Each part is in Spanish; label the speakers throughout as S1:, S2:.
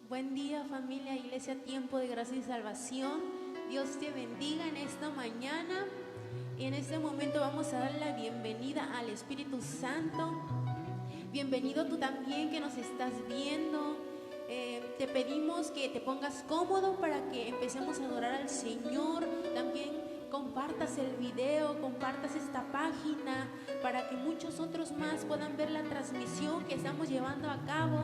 S1: Buen día, familia, Iglesia Tiempo de Gracia y Salvación. Dios te bendiga en esta mañana. Y en este momento vamos a dar la bienvenida al Espíritu Santo. Bienvenido tú también que nos estás viendo. Te pedimos que te pongas cómodo para que empecemos a adorar al Señor. También compartas el video, compartas esta página para que muchos otros más puedan ver la transmisión que estamos llevando a cabo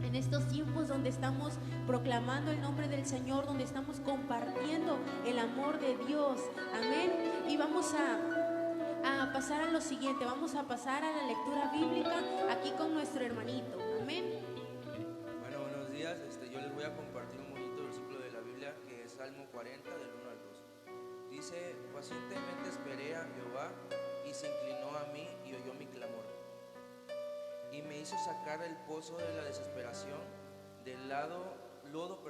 S1: en estos tiempos donde estamos proclamando el nombre del Señor, donde estamos compartiendo el amor de Dios. Amén. Y vamos a pasar a lo siguiente, vamos a pasar a la lectura bíblica aquí con nuestro hermanito. Amén.
S2: Bueno, buenos días. Yo les voy a compartir un bonito versículo de la Biblia que es Salmo 40 del 1 al 2. Dice: pacientemente esperé a Jehová y se inclinó a mí y oyó mi clamor. Y me hizo sacar del pozo de la desesperación, del lodo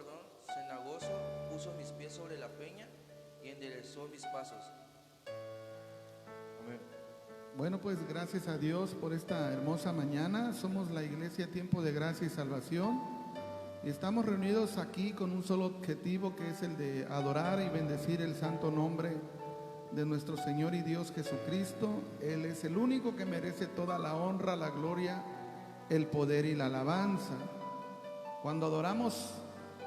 S2: cenagoso, puso mis pies sobre la peña y enderezó mis pasos. Amén.
S3: Bueno, pues gracias a Dios por esta hermosa mañana. Somos la Iglesia Tiempo de Gracia y Salvación y estamos reunidos aquí con un solo objetivo, que es el de adorar y bendecir el santo nombre de nuestro Señor y Dios Jesucristo. Él es el único que merece toda la honra, la gloria, el poder y la alabanza. Cuando adoramos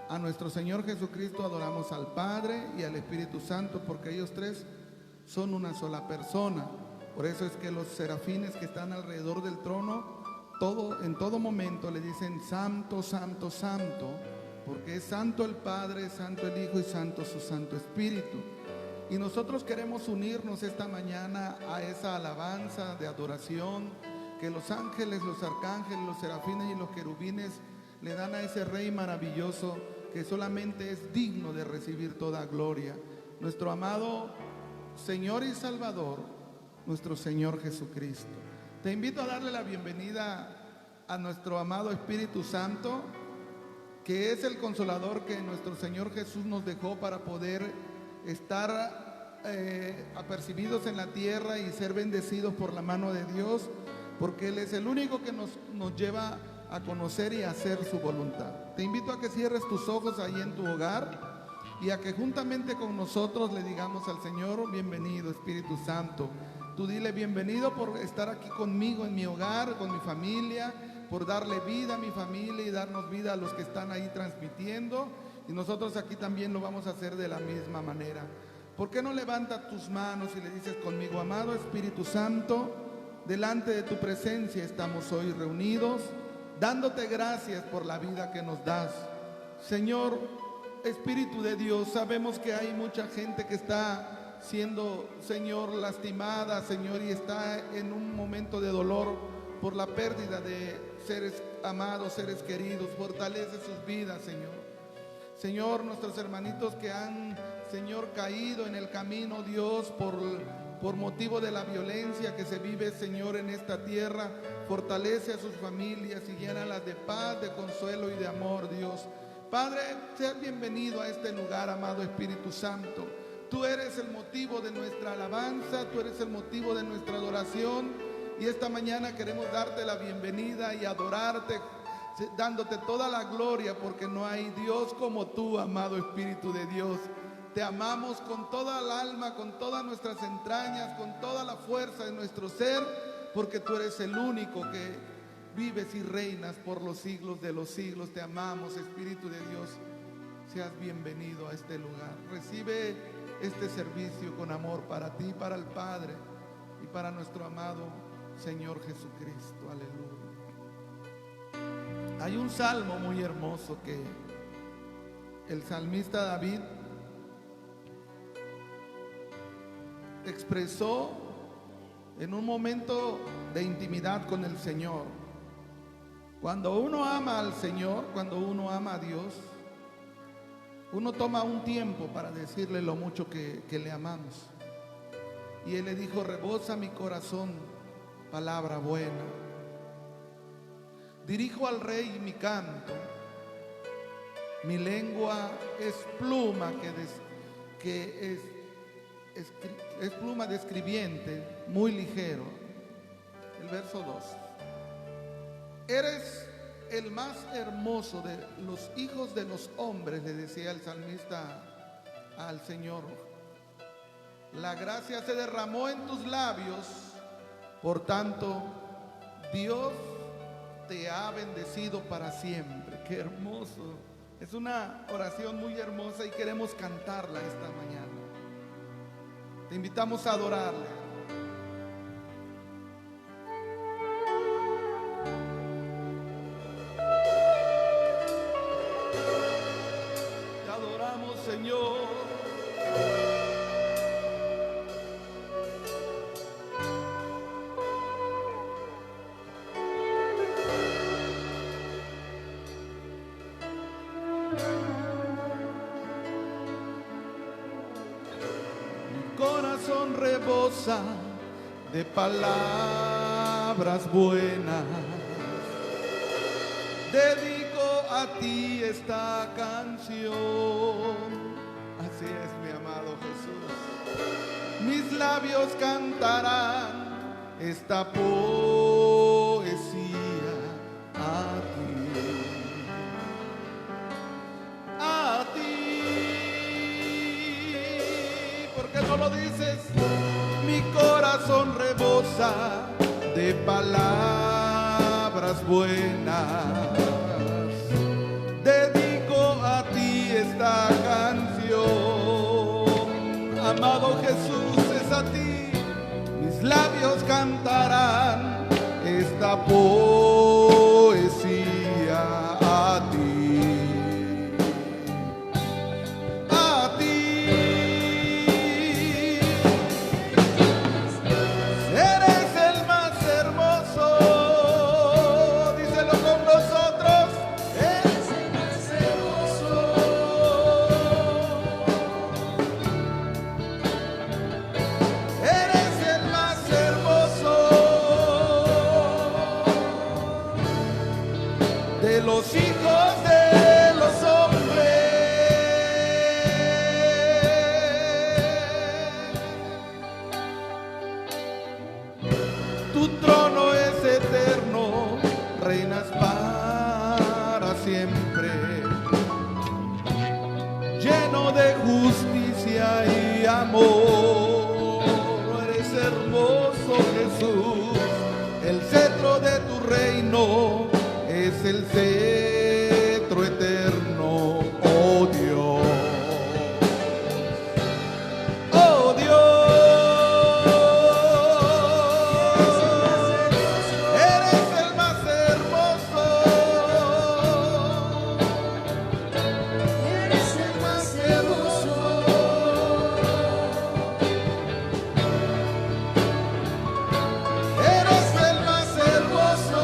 S3: a nuestro Señor Jesucristo, adoramos al Padre y al Espíritu Santo, porque ellos tres son una sola persona. Por eso es que los serafines que están alrededor del trono, en todo momento le dicen: Santo, Santo, Santo, porque es santo el Padre, santo el Hijo y santo su Santo Espíritu. Y nosotros queremos unirnos esta mañana a esa alabanza de adoración que los ángeles, los arcángeles, los serafines y los querubines le dan a ese Rey maravilloso que solamente es digno de recibir toda gloria. Nuestro amado Señor y Salvador, nuestro Señor Jesucristo. Te invito a darle la bienvenida a nuestro amado Espíritu Santo, que es el consolador que nuestro Señor Jesús nos dejó para poder estar apercibidos en la tierra y ser bendecidos por la mano de Dios, porque Él es el único que nos lleva a conocer y a hacer su voluntad. Te invito a que cierres tus ojos ahí en tu hogar y a que juntamente con nosotros le digamos al Señor: bienvenido Espíritu Santo. Tú dile: bienvenido por estar aquí conmigo en mi hogar, con mi familia, por darle vida a mi familia y darnos vida a los que están ahí transmitiendo. Y nosotros aquí también lo vamos a hacer de la misma manera. ¿Por qué no levantas tus manos y le dices conmigo: amado Espíritu Santo, delante de tu presencia estamos hoy reunidos, dándote gracias por la vida que nos das. Señor, Espíritu de Dios, sabemos que hay mucha gente que está siendo, Señor, lastimada, Señor, y está en un momento de dolor por la pérdida de seres amados, seres queridos. Fortalece sus vidas, Señor. Señor, nuestros hermanitos que han, Señor, caído en el camino, Dios, por motivo de la violencia que se vive, Señor, en esta tierra, fortalece a sus familias y llénalas de paz, de consuelo y de amor, Dios. Padre, sea bienvenido a este lugar, amado Espíritu Santo. Tú eres el motivo de nuestra alabanza, tú eres el motivo de nuestra adoración, y esta mañana queremos darte la bienvenida y adorarte, dándote toda la gloria, porque no hay Dios como tú, amado Espíritu de Dios. Te amamos con toda el alma, con todas nuestras entrañas, con toda la fuerza de nuestro ser, porque tú eres el único que vives y reinas por los siglos de los siglos. Te amamos, Espíritu de Dios. Seas bienvenido a este lugar. Recibe este servicio con amor para ti, para el Padre y para nuestro amado Señor Jesucristo. Aleluya. Hay un salmo muy hermoso que el salmista David expresó en un momento de intimidad con el Señor. Cuando uno ama al Señor, cuando uno ama a Dios, uno toma un tiempo para decirle lo mucho que le amamos. Y él le dijo: rebosa mi corazón palabra buena. Dirijo al Rey mi canto, mi lengua es pluma es pluma de escribiente, muy ligero. El verso 2. Eres el más hermoso de los hijos de los hombres, le decía el salmista al Señor. La gracia se derramó en tus labios, por tanto, Dios te ha bendecido para siempre. Qué hermoso. Es una oración muy hermosa y queremos cantarla esta mañana. Te invitamos a adorarle. Te adoramos, Señor. Corazón rebosa de palabras buenas. Dedico a ti esta canción. Así es, mi amado Jesús. Mis labios cantarán esta poesía a ti. A ti. ¿Por qué no lo dices? Mi corazón rebosa de palabras buenas. Dedico a ti esta canción. Amado Jesús, es a ti. Mis labios cantarán esta poesía a ti. Los hijos de los hombres, tu trono es eterno, reinas para siempre, lleno de justicia y amor. Eres hermoso, Jesús, el cetro de tu reino es el cetro eterno, oh Dios, oh Dios, eres el más hermoso, eres el más hermoso, eres el más hermoso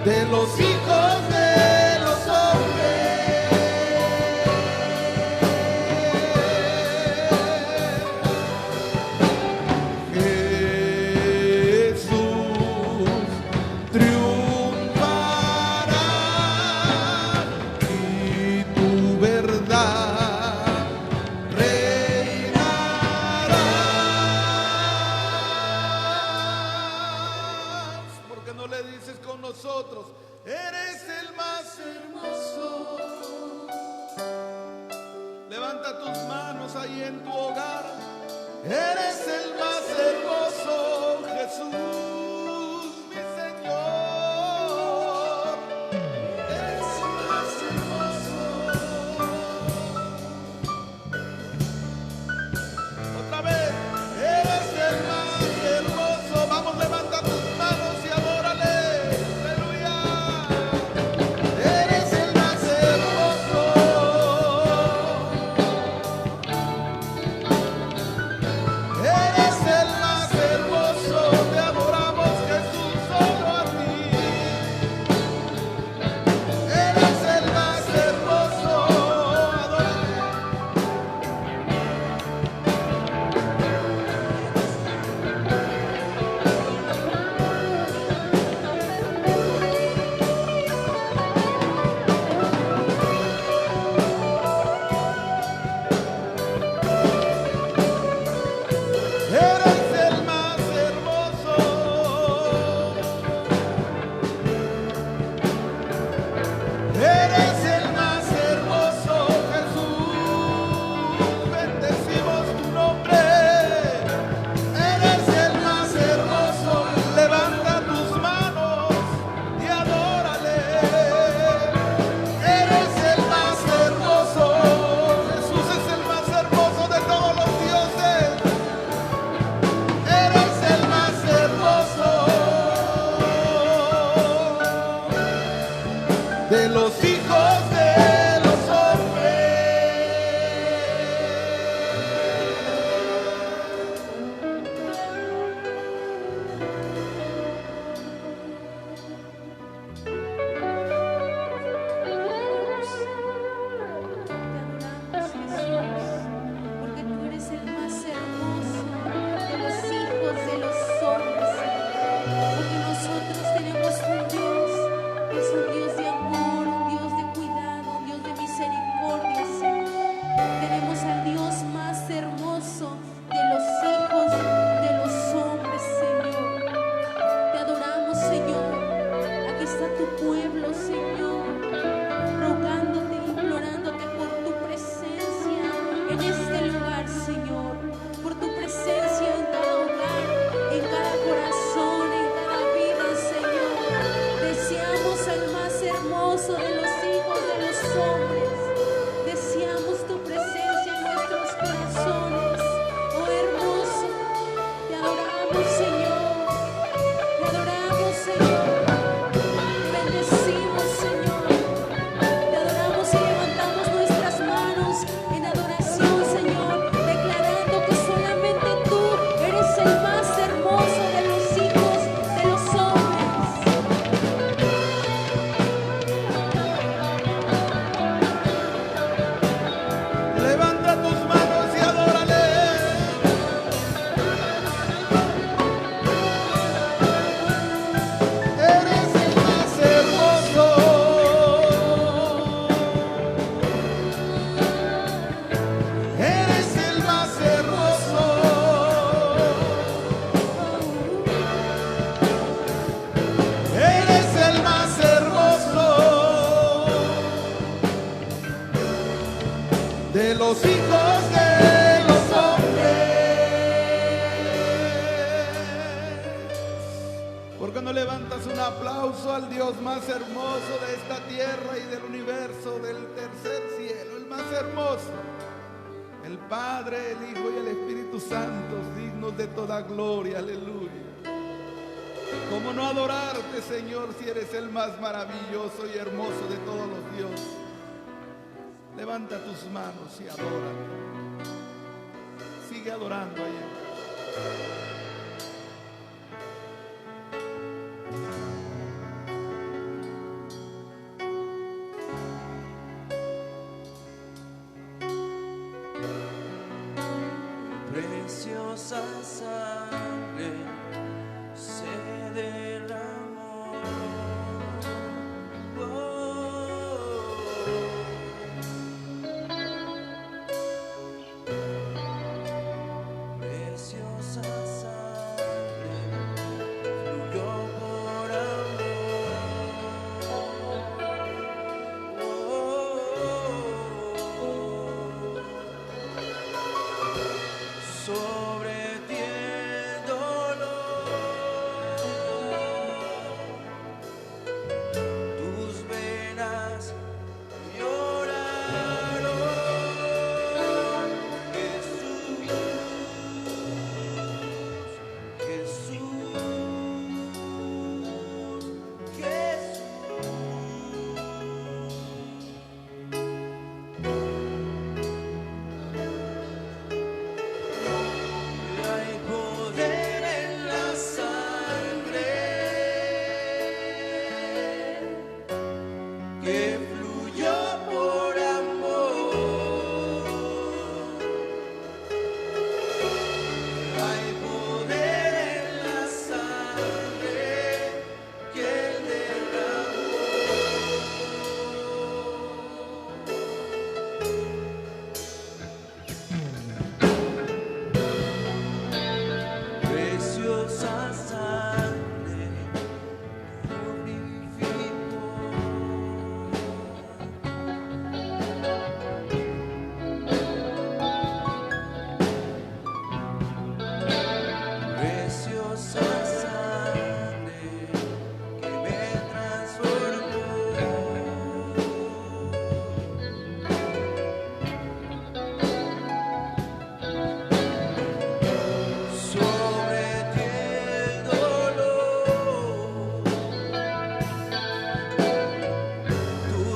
S3: de los hijos de los hombres. Jesús triunfará y tu verdad reinará. ¿Por qué no le dices con nosotros? Eres el más hermoso. Levanta tus manos ahí en tu hogar. Eres el más hermoso, Jesús, mi Señor. Eres el más hermoso. Otra vez. Eres el más hermoso. Vamos, levanta tus manos y adórale. Eres el más hermoso. los hijos de los hombres. De los hijos de los hombres. ¿Por qué no levantas un aplauso al Dios más hermoso de esta tierra y del universo, del tercer cielo, el más hermoso? El Padre, el Hijo y el Espíritu Santo, dignos de toda gloria, aleluya. ¿Cómo no adorarte, Señor, si eres el más maravilloso y hermoso de todos los dioses? Levanta tus manos y adora. Sigue adorando ahí.
S2: Preciosa sangre se derramó. Preciosa sangre fluyó por sobre ti el dolor, tus venas lloraron, Jesús, Jesús, Jesús. Hay poder en la sangre que fluyó por amor. Hay poder en la sangre que Él derramó. Preciosa sangre purificó. Preciosa sangre que me transformó. Sobre ti el dolor, tus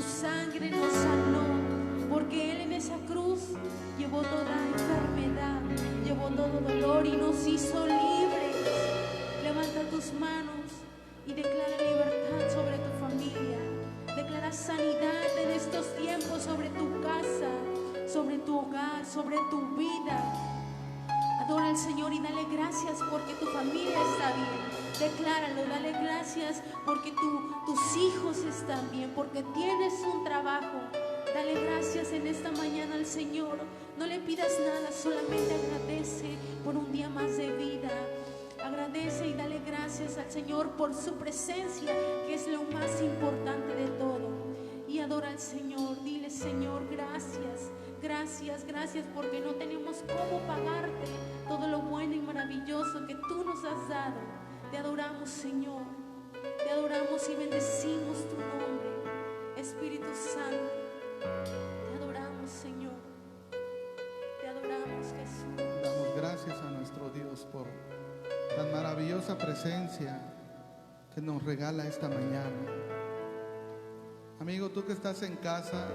S1: sangre nos sanó, porque Él en esa cruz llevó toda enfermedad, llevó todo dolor y nos hizo libres. Levanta tus manos y declara libertad sobre tu familia. Declara sanidad en estos tiempos sobre tu casa, sobre tu hogar, sobre tu vida. Adora al Señor y dale gracias porque tu familia está bien. Decláralo, dale gracias porque tus hijos están bien, porque tienes un trabajo. Dale gracias en esta mañana al Señor. No le pidas nada, solamente agradece por un día más de vida. Agradece y dale gracias al Señor por su presencia, que es lo más importante de todo. Y adora al Señor, dile: Señor, gracias, gracias, gracias, porque no tenemos cómo pagarte todo lo bueno y maravilloso que tú nos has dado. Te adoramos, Señor, te adoramos y bendecimos tu nombre. Espíritu Santo, te adoramos, Señor, te adoramos, Jesús.
S3: Damos gracias a nuestro Dios por tan maravillosa presencia que nos regala esta mañana. Amigo, tú que estás en casa,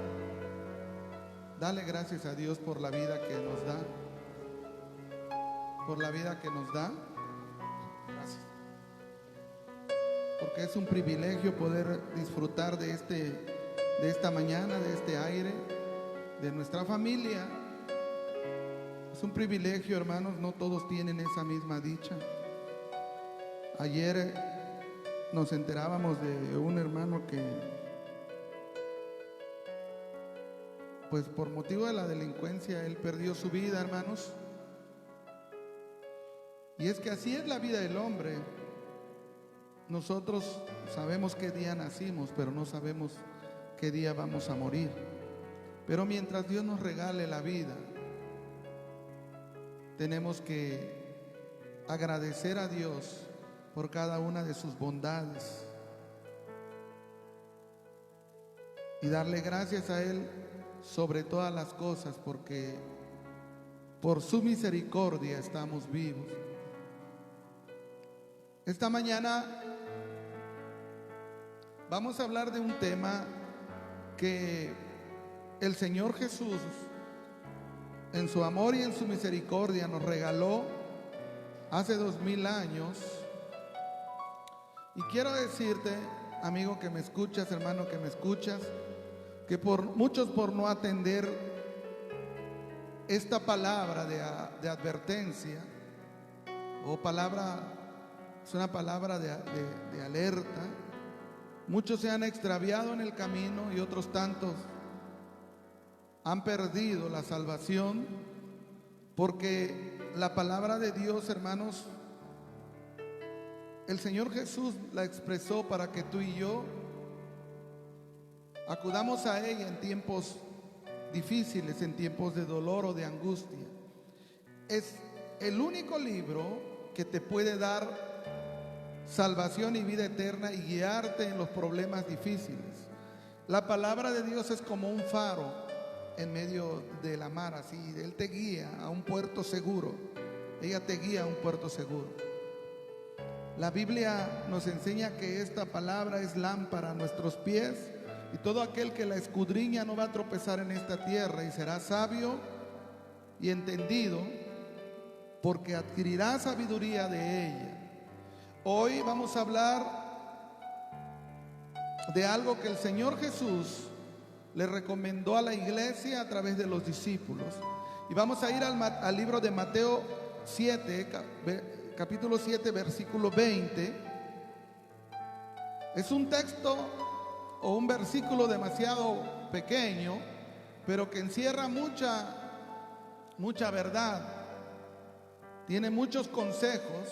S3: dale gracias a Dios por la vida que nos da, por la vida que nos da. Gracias. Porque es un privilegio poder disfrutar de esta mañana, de este aire, de nuestra familia. Es un privilegio, hermanos, no todos tienen esa misma dicha. Ayer nos enterábamos de un hermano que, pues por motivo de la delincuencia, él perdió su vida, hermanos. Y es que así es la vida del hombre. Nosotros sabemos qué día nacimos, pero no sabemos qué día vamos a morir. Pero mientras Dios nos regale la vida, tenemos que agradecer a Dios por cada una de sus bondades y darle gracias a Él sobre todas las cosas, porque por su misericordia estamos vivos. Esta mañana vamos a hablar de un tema que el Señor Jesús, en su amor y en su misericordia, nos regaló hace 2000 años. Y quiero decirte, amigo que me escuchas, hermano que me escuchas, que muchos por no atender esta palabra de advertencia, o es una palabra de alerta, muchos se han extraviado en el camino y otros tantos han perdido la salvación, porque la palabra de Dios, hermanos, el Señor Jesús la expresó para que tú y yo acudamos a ella en tiempos difíciles, en tiempos de dolor o de angustia. Es el único libro que te puede dar salvación y vida eterna y guiarte en los problemas difíciles. La palabra de Dios es como un faro en medio de la mar, así. Él te guía a un puerto seguro. Ella te guía a un puerto seguro. La Biblia nos enseña que esta palabra es lámpara a nuestros pies, y todo aquel que la escudriña no va a tropezar en esta tierra y será sabio y entendido, porque adquirirá sabiduría de ella. Hoy vamos a hablar de algo que el Señor Jesús le recomendó a la iglesia a través de los discípulos. Y vamos a ir al libro de Mateo 7, capítulo 7, versículo 20. Es un texto o un versículo demasiado pequeño, pero que encierra mucha verdad. Tiene muchos consejos,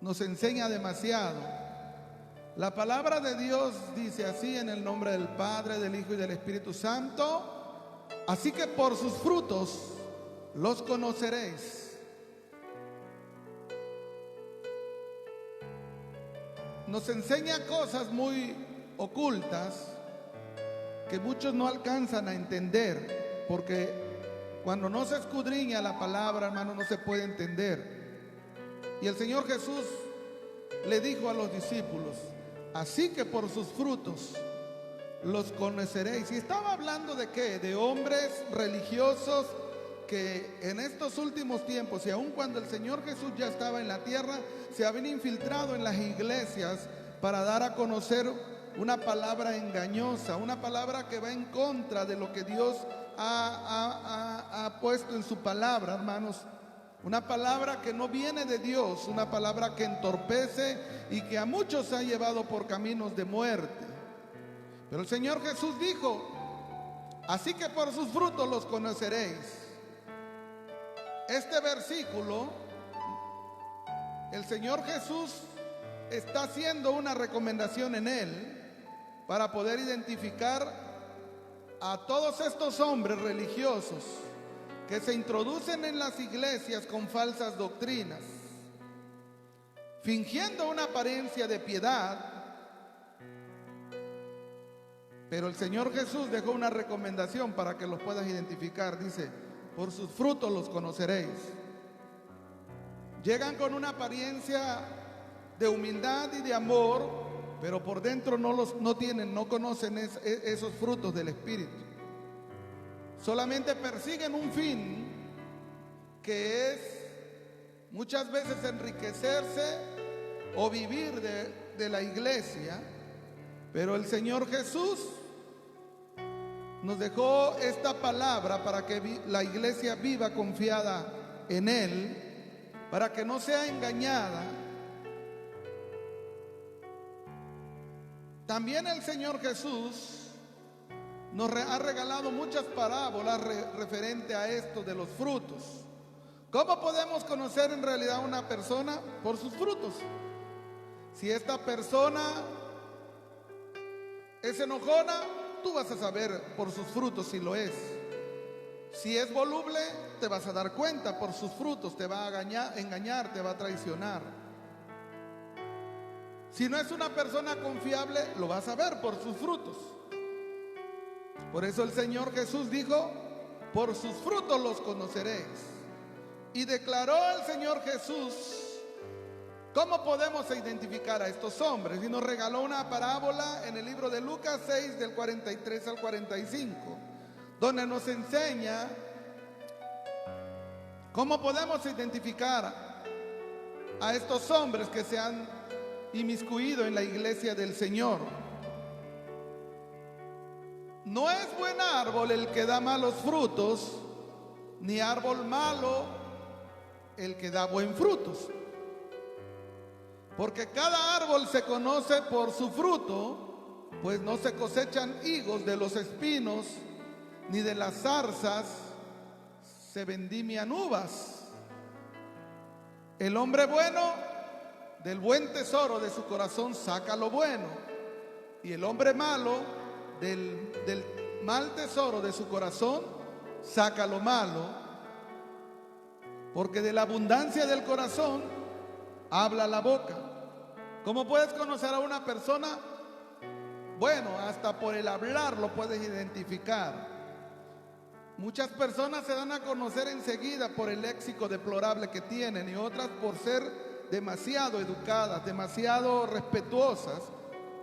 S3: nos enseña demasiado. La palabra de Dios dice así: en el nombre del Padre, del Hijo y del Espíritu Santo. Así que por sus frutos los conoceréis. Nos enseña cosas muy ocultas que muchos no alcanzan a entender, porque cuando no se escudriña la palabra, hermano, no se puede entender. Y el Señor Jesús le dijo a los discípulos: Así que por sus frutos los conoceréis. Y estaba hablando de qué, de hombres religiosos que en estos últimos tiempos, y aun cuando el Señor Jesús ya estaba en la tierra, se habían infiltrado en las iglesias para dar a conocer una palabra engañosa, una palabra que va en contra de lo que Dios ha puesto en su palabra, hermanos. Una palabra que no viene de Dios, una palabra que entorpece y que a muchos ha llevado por caminos de muerte. Pero el Señor Jesús dijo: así que por sus frutos los conoceréis. Este versículo, el Señor Jesús está haciendo una recomendación en él para poder identificar a todos estos hombres religiosos que se introducen en las iglesias con falsas doctrinas, fingiendo una apariencia de piedad. Pero el Señor Jesús dejó una recomendación para que los puedas identificar. Dice: por sus frutos los conoceréis. Llegan con una apariencia de humildad y de amor, pero por dentro no conocen esos frutos del Espíritu. Solamente persiguen un fin, que es muchas veces enriquecerse o vivir de la iglesia. Pero el Señor Jesús nos dejó esta palabra para que la iglesia viva confiada en Él, para que no sea engañada. También el Señor Jesús nos ha regalado muchas parábolas referente a esto de los frutos. ¿Cómo podemos conocer en realidad a una persona? Por sus frutos. Si esta persona es enojona, tú vas a saber por sus frutos si lo es. Si es voluble, te vas a dar cuenta por sus frutos. Te va a engañar, te va a traicionar. Si no es una persona confiable, lo vas a ver por sus frutos. Por eso el Señor Jesús dijo: por sus frutos los conoceréis. Y declaró el Señor Jesús cómo podemos identificar a estos hombres. Y nos regaló una parábola en el libro de Lucas 6, del 43 al 45, donde nos enseña cómo podemos identificar a estos hombres que se han inmiscuido en la iglesia del Señor. No es buen árbol el que da malos frutos, ni árbol malo el que da buen frutos. Porque cada árbol se conoce por su fruto, pues no se cosechan higos de los espinos, ni de las zarzas se vendimian uvas. El hombre bueno del buen tesoro de su corazón saca lo bueno, y el hombre malo del mal tesoro de su corazón saca lo malo. Porque de la abundancia del corazón habla la boca. ¿Cómo puedes conocer a una persona? Bueno, hasta por el hablar lo puedes identificar. Muchas personas se dan a conocer enseguida por el léxico deplorable que tienen, y otras por ser demasiado educadas, demasiado respetuosas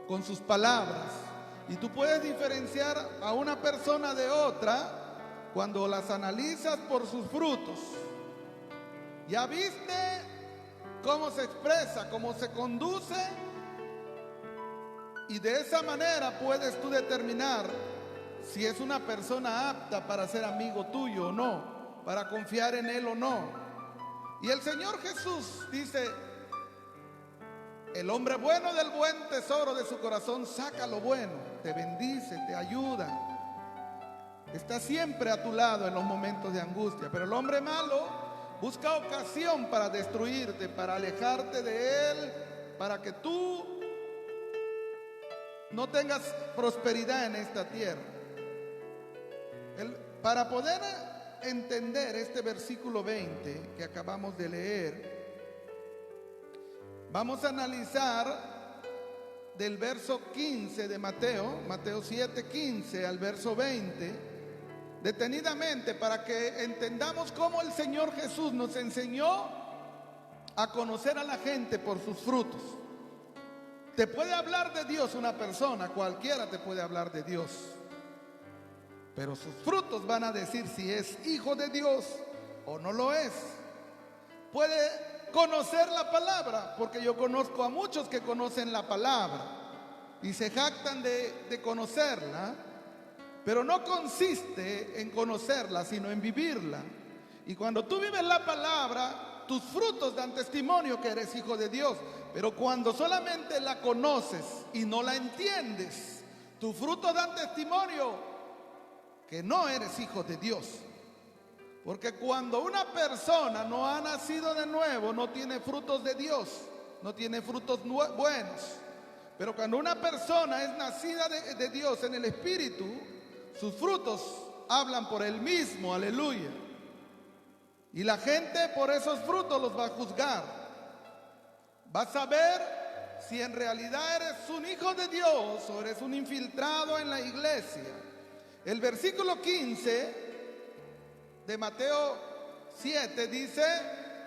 S3: con sus palabras. Y tú puedes diferenciar a una persona de otra cuando las analizas por sus frutos. ¿Ya viste cómo se expresa, cómo se conduce? Y de esa manera puedes tú determinar si es una persona apta para ser amigo tuyo o no, para confiar en él o no. Y el Señor Jesús dice: el hombre bueno del buen tesoro de su corazón saca lo bueno, te bendice, te ayuda, está siempre a tu lado en los momentos de angustia. Pero el hombre malo busca ocasión para destruirte, para alejarte de él, para que tú no tengas prosperidad en esta tierra. Para poder entender este versículo 20 que acabamos de leer, vamos a analizar del verso 15 de Mateo 7, 15 al verso 20, detenidamente, para que entendamos cómo el Señor Jesús nos enseñó a conocer a la gente por sus frutos. Te puede hablar de Dios una persona, cualquiera te puede hablar de Dios, pero sus frutos van a decir si es hijo de Dios o no lo es. Puede conocer la palabra, porque yo conozco a muchos que conocen la palabra y se jactan de conocerla, pero no consiste en conocerla, sino en vivirla. Y cuando tú vives la palabra, tus frutos dan testimonio que eres hijo de Dios. Pero cuando solamente la conoces y no la entiendes, tus frutos dan testimonio que no eres hijo de Dios. Porque cuando una persona no ha nacido de nuevo, no tiene frutos de Dios, no tiene frutos buenos. Pero cuando una persona es nacida de Dios en el Espíritu, sus frutos hablan por él mismo, aleluya. Y la gente por esos frutos los va a juzgar. Vas a ver si en realidad eres un hijo de Dios o eres un infiltrado en la iglesia. El versículo 15 de Mateo 7 dice: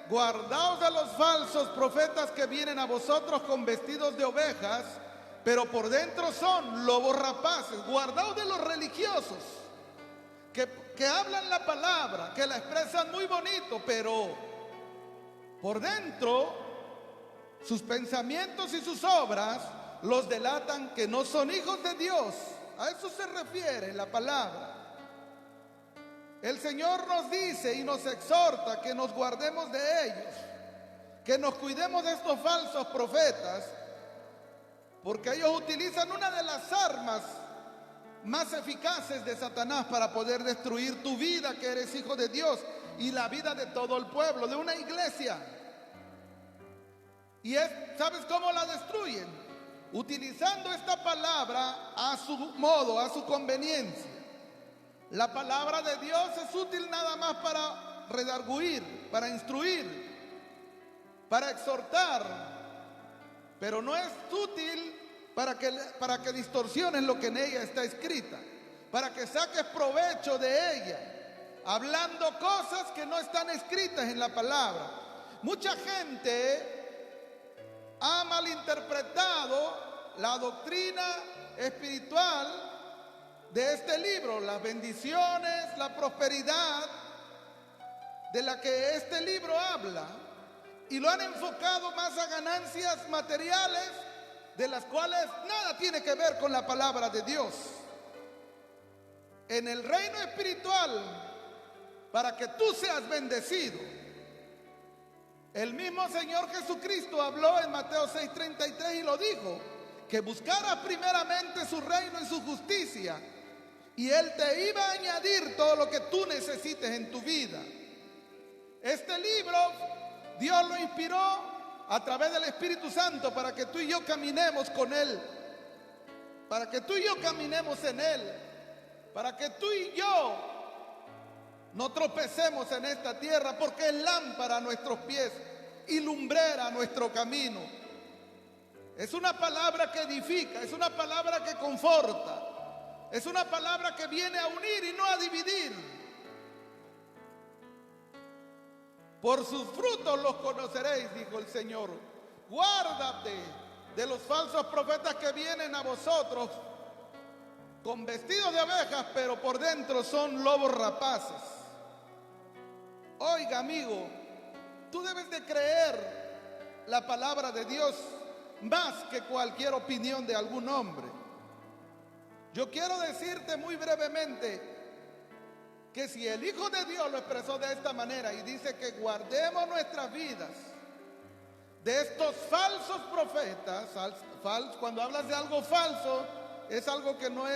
S3: guardaos de los falsos profetas que vienen a vosotros con vestidos de ovejas, pero por dentro son lobos rapaces. Guardaos de los religiosos que hablan la palabra, que la expresan muy bonito, pero por dentro sus pensamientos y sus obras los delatan que no son hijos de Dios. A eso se refiere la palabra. El Señor nos dice y nos exhorta que nos guardemos de ellos, que nos cuidemos de estos falsos profetas, porque ellos utilizan una de las armas más eficaces de Satanás para poder destruir tu vida, que eres hijo de Dios, y la vida de todo el pueblo, de una iglesia. Y ¿sabes cómo la destruyen? Utilizando esta palabra a su modo, a su conveniencia. La palabra de Dios es útil nada más para redarguir, para instruir, para exhortar, pero no es útil para que distorsiones lo que en ella está escrita, para que saques provecho de ella, hablando cosas que no están escritas en la palabra. Mucha gente ha malinterpretado la doctrina espiritual de este libro, las bendiciones, la prosperidad de la que este libro habla, y lo han enfocado más a ganancias materiales, de las cuales nada tiene que ver con la palabra de Dios. En el reino espiritual, para que tú seas bendecido, el mismo Señor Jesucristo habló en Mateo 6:33 y lo dijo, que buscaras primeramente su reino y su justicia, y Él te iba a añadir todo lo que tú necesites en tu vida. Este libro Dios lo inspiró a través del Espíritu Santo para que tú y yo caminemos con Él, para que tú y yo caminemos en Él, para que tú y yo no tropecemos en esta tierra, porque es lámpara a nuestros pies y lumbrera a nuestro camino. Es una palabra que edifica, es una palabra que conforta, es una palabra que viene a unir y no a dividir. Por sus frutos los conoceréis, dijo el Señor. Guárdate de los falsos profetas que vienen a vosotros con vestidos de ovejas, pero por dentro son lobos rapaces. Oiga, amigo, tú debes de creer la palabra de Dios más que cualquier opinión de algún hombre. Yo quiero decirte muy brevemente que si el Hijo de Dios lo expresó de esta manera y dice que guardemos nuestras vidas de estos falsos profetas, cuando hablas de algo falso, es algo que no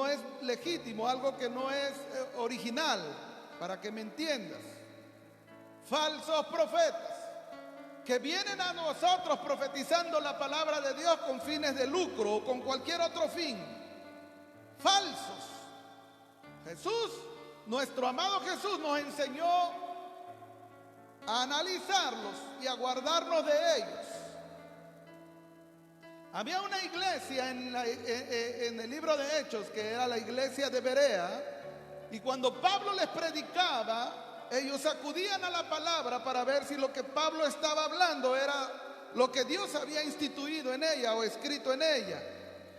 S3: es legítimo, algo que no es original, para que me entiendas. Falsos profetas que vienen a nosotros profetizando la palabra de Dios con fines de lucro o con cualquier otro fin. Falsos. Jesús, nuestro amado Jesús, nos enseñó a analizarlos y a guardarnos de ellos. Había una iglesia en el libro de Hechos, que era la iglesia de Berea, y cuando Pablo les predicaba, ellos acudían a la palabra para ver si lo que Pablo estaba hablando era lo que Dios había instituido en ella o escrito en ella.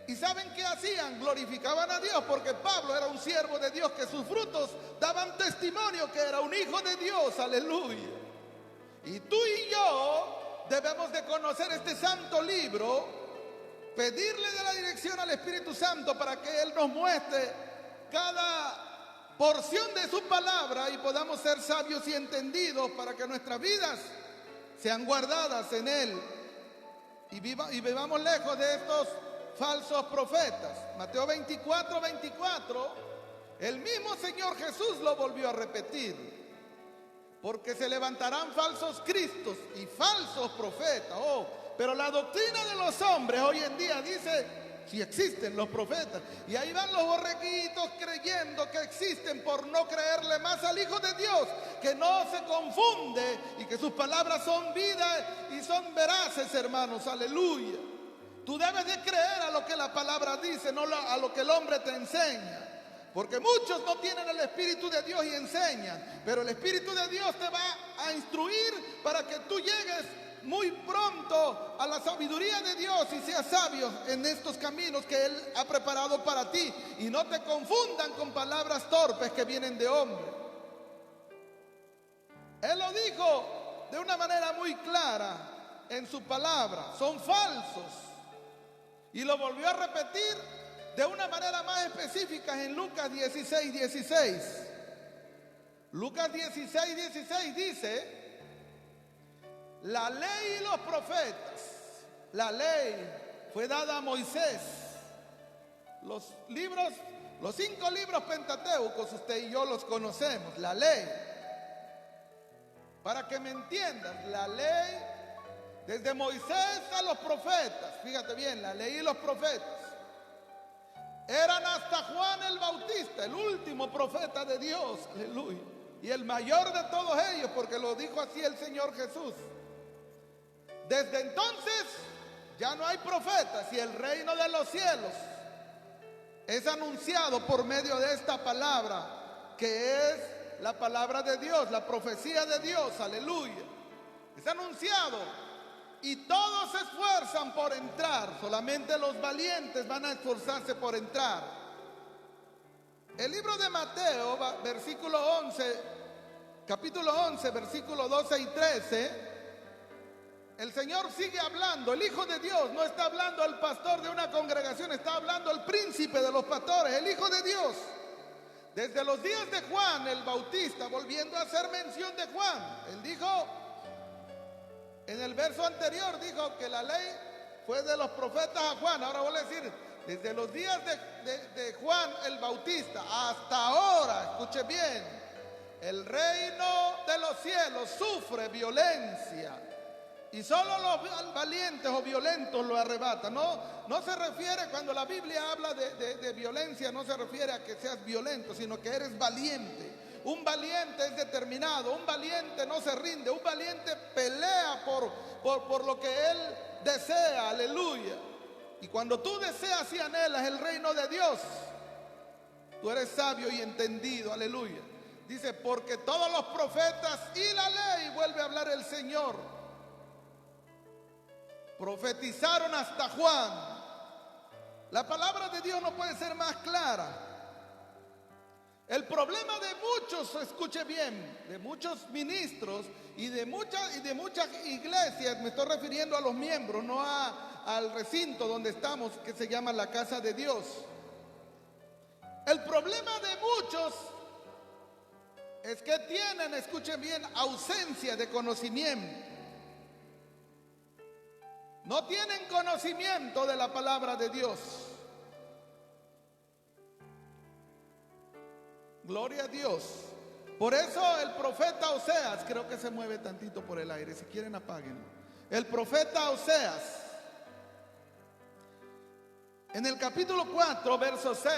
S3: ¿Y saben qué hacían? Glorificaban a Dios, porque Pablo era un siervo de Dios, que sus frutos daban testimonio que era un hijo de Dios, aleluya. Y tú y yo debemos de conocer este santo libro, pedirle de la dirección al Espíritu Santo para que Él nos muestre cada porción de su palabra y podamos ser sabios y entendidos para que nuestras vidas sean guardadas en Él y vivamos lejos de estos falsos profetas. Mateo 24:24, el mismo Señor Jesús lo volvió a repetir, porque se levantarán falsos cristos y falsos profetas. Pero la doctrina de los hombres hoy en día dice, si existen los profetas, y ahí van los borreguitos creyendo que existen por no creerle más al Hijo de Dios, que no se confunde y que sus palabras son vida y son veraces, hermanos, aleluya. Tú debes de creer a lo que la palabra dice, no a lo que el hombre te enseña. Porque muchos no tienen el Espíritu de Dios y enseñan, pero el Espíritu de Dios te va a instruir para que tú llegues muy pronto a la sabiduría de Dios y seas sabio en estos caminos que Él ha preparado para ti, y no te confundan con palabras torpes que vienen de hombre. Él lo dijo de una manera muy clara en su palabra, son falsos, y lo volvió a repetir de una manera más específica en Lucas 16:16. Lucas 16:16 dice: la ley y los profetas. La ley fue dada a Moisés. Los 5 libros pentateucos, usted y yo los conocemos. La ley, para que me entiendas, la ley desde Moisés a los profetas. Fíjate bien, la ley y los profetas eran hasta Juan el Bautista, el último profeta de Dios, aleluya, y el mayor de todos ellos, porque lo dijo así el Señor Jesús. Desde entonces ya no hay profetas, y el reino de los cielos es anunciado por medio de esta palabra, que es la palabra de Dios, la profecía de Dios, aleluya. Es anunciado y todos se esfuerzan por entrar, solamente los valientes van a esforzarse por entrar. El libro de Mateo, capítulo 11, versículo 12 y 13, el Señor sigue hablando. El Hijo de Dios no está hablando al pastor de una congregación, está hablando al príncipe de los pastores, el Hijo de Dios. Desde los días de Juan el Bautista, volviendo a hacer mención de Juan, él dijo, en el verso anterior dijo que la ley fue de los profetas a Juan. Ahora voy a decir, desde los días de Juan el Bautista hasta ahora, escuche bien, el reino de los cielos sufre violencia, y solo los valientes o violentos lo arrebatan. No se refiere, cuando la Biblia habla de violencia, no se refiere a que seas violento, sino que eres valiente. Un valiente es determinado, un valiente no se rinde, un valiente pelea por lo que él desea, aleluya. Y cuando tú deseas y anhelas el reino de Dios, tú eres sabio y entendido, aleluya. Dice, porque todos los profetas y la ley, vuelve a hablar el Señor, profetizaron hasta Juan. La palabra de Dios no puede ser más clara. El problema de muchos, escuche bien, de muchos ministros y de muchas iglesias, me estoy refiriendo a los miembros, no al recinto donde estamos, que se llama la casa de Dios. El problema de muchos es que tienen, escuchen bien, ausencia de conocimiento. No tienen conocimiento de la palabra de Dios. Gloria a Dios. Por eso el profeta Oseas, creo que se mueve tantito por el aire, si quieren apáguenlo. El profeta Oseas, en el capítulo 4, verso 6,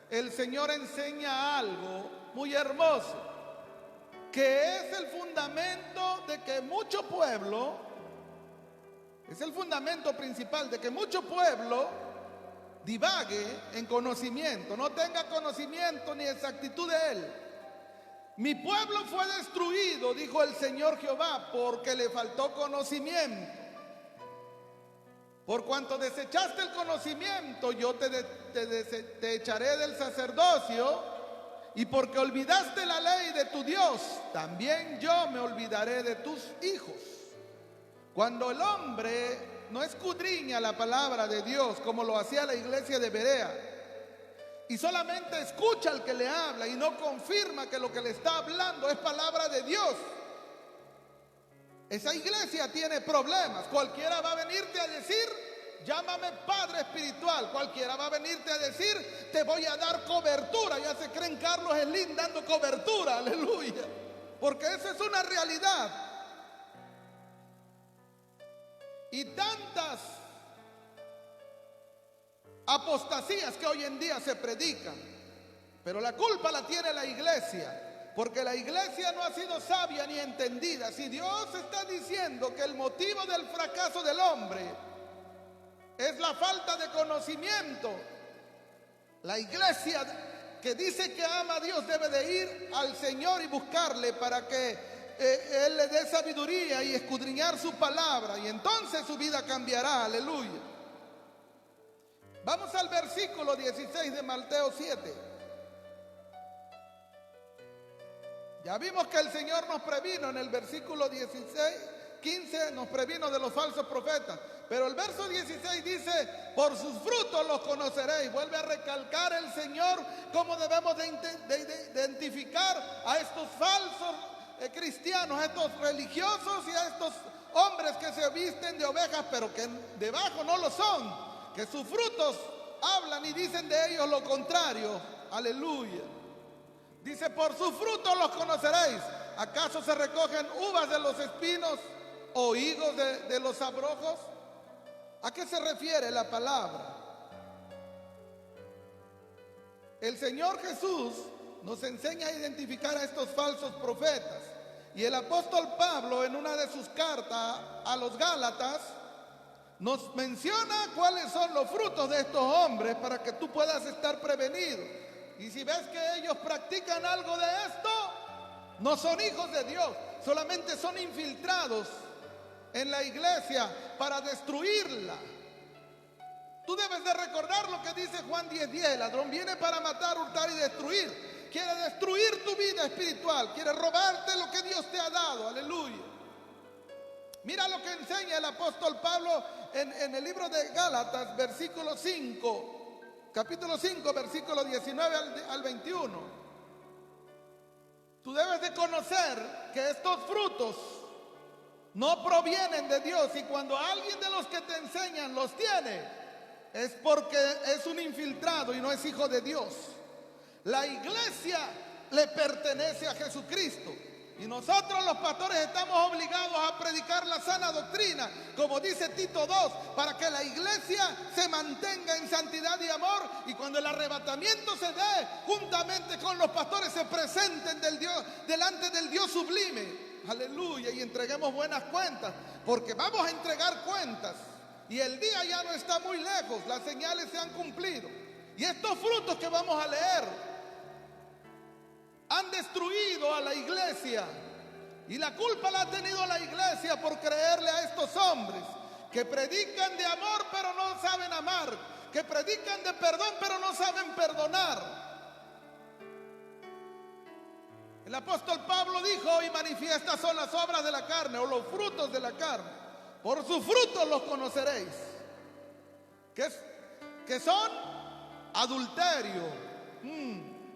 S3: el Señor enseña algo muy hermoso, que es el fundamento de que mucho pueblo, es el fundamento principal de que mucho pueblo divague en conocimiento, no tenga conocimiento ni exactitud de él. Mi pueblo fue destruido, dijo el Señor Jehová, porque le faltó conocimiento. Por cuanto desechaste el conocimiento, yo te echaré del sacerdocio, y porque olvidaste la ley de tu Dios, también yo me olvidaré de tus hijos. Cuando el hombre no escudriña la palabra de Dios, como lo hacía la iglesia de Berea, y solamente escucha al que le habla y no confirma que lo que le está hablando es palabra de Dios, esa iglesia tiene problemas. Cualquiera va a venirte a decir, llámame padre espiritual. Cualquiera va a venirte a decir, te voy a dar cobertura. Ya se creen Carlos Slim dando cobertura, aleluya. Porque esa es una realidad. Y tantas apostasías que hoy en día se predican, pero la culpa la tiene la iglesia. Porque la iglesia no ha sido sabia ni entendida. Si Dios está diciendo que el motivo del fracaso del hombre es la falta de conocimiento, la iglesia que dice que ama a Dios debe de ir al Señor y buscarle para que Él le dé sabiduría y escudriñar su palabra, y entonces su vida cambiará, aleluya. Vamos al versículo 16 de Mateo 7. Ya vimos que el Señor nos previno en el versículo 15 nos previno de los falsos profetas. Pero el verso 16 dice, por sus frutos los conoceréis. Vuelve a recalcar el Señor cómo debemos de identificar a estos falsos cristianos, a estos religiosos y a estos hombres que se visten de ovejas, pero que debajo no lo son. Que sus frutos hablan y dicen de ellos lo contrario. Aleluya. Dice, por sus frutos los conoceréis. ¿Acaso se recogen uvas de los espinos o higos de los abrojos? ¿A qué se refiere la palabra? El Señor Jesús nos enseña a identificar a estos falsos profetas. Y el apóstol Pablo, en una de sus cartas a los Gálatas, nos menciona cuáles son los frutos de estos hombres para que tú puedas estar prevenido. Y si ves que ellos practican algo de esto, no son hijos de Dios, solamente son infiltrados en la iglesia para destruirla. Tú debes de recordar lo que dice Juan 10:10, el ladrón viene para matar, hurtar y destruir. Quiere destruir tu vida espiritual, quiere robarte lo que Dios te ha dado, aleluya. Mira lo que enseña el apóstol Pablo en el libro de Gálatas, versículo 5. Capítulo 5, versículo 19 al 21. Tú debes de conocer que estos frutos no provienen de Dios, y cuando alguien de los que te enseñan los tiene, es porque es un infiltrado y no es hijo de Dios. La iglesia le pertenece a Jesucristo. Y nosotros los pastores estamos obligados a predicar la sana doctrina, como dice Tito 2, para que la iglesia se mantenga en santidad y amor, y cuando el arrebatamiento se dé, juntamente con los pastores se presenten delante del Dios sublime. Aleluya, y entreguemos buenas cuentas, porque vamos a entregar cuentas. Y el día ya no está muy lejos, las señales se han cumplido. Y estos frutos que vamos a leer han destruido a la iglesia, y la culpa la ha tenido la iglesia por creerle a estos hombres que predican de amor pero no saben amar, que predican de perdón pero no saben perdonar. El apóstol Pablo dijo, y manifiestas son las obras de la carne, o los frutos de la carne. Por sus frutos los conoceréis. ¿Qué son? Adulterio.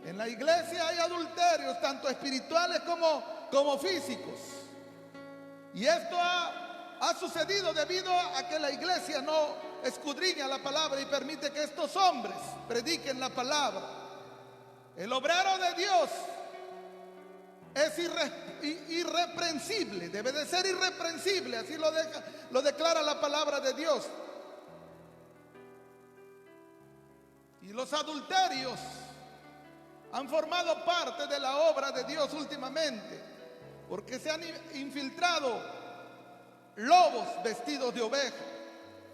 S3: En la iglesia hay adulterios, tanto espirituales como físicos. Y esto ha sucedido debido a que la iglesia no escudriña la palabra y permite que estos hombres prediquen la palabra. El obrero de Dios es irreprensible, debe de ser irreprensible, así lo declara la palabra de Dios. Y los adulterios han formado parte de la obra de Dios últimamente, porque se han infiltrado lobos vestidos de oveja.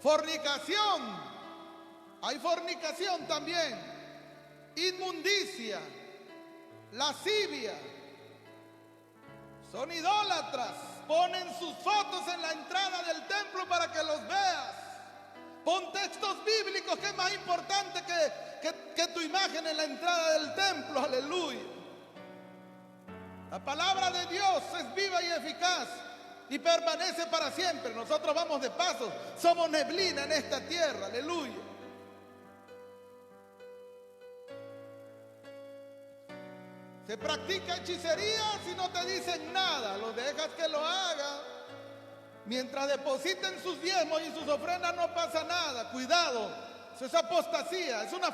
S3: Fornicación, hay fornicación también, inmundicia, lascivia, son idólatras, ponen sus fotos en la entrada del templo para que los veas. Pon textos bíblicos, que es más importante que tu imagen en la entrada del templo. Aleluya. La palabra de Dios es viva y eficaz y permanece para siempre. Nosotros vamos de paso, somos neblina en esta tierra. Aleluya. Se practica hechicería si no te dicen nada, lo dejas que lo haga. Mientras depositen sus diezmos y sus ofrendas no pasa nada. Cuidado, eso es apostasía, es una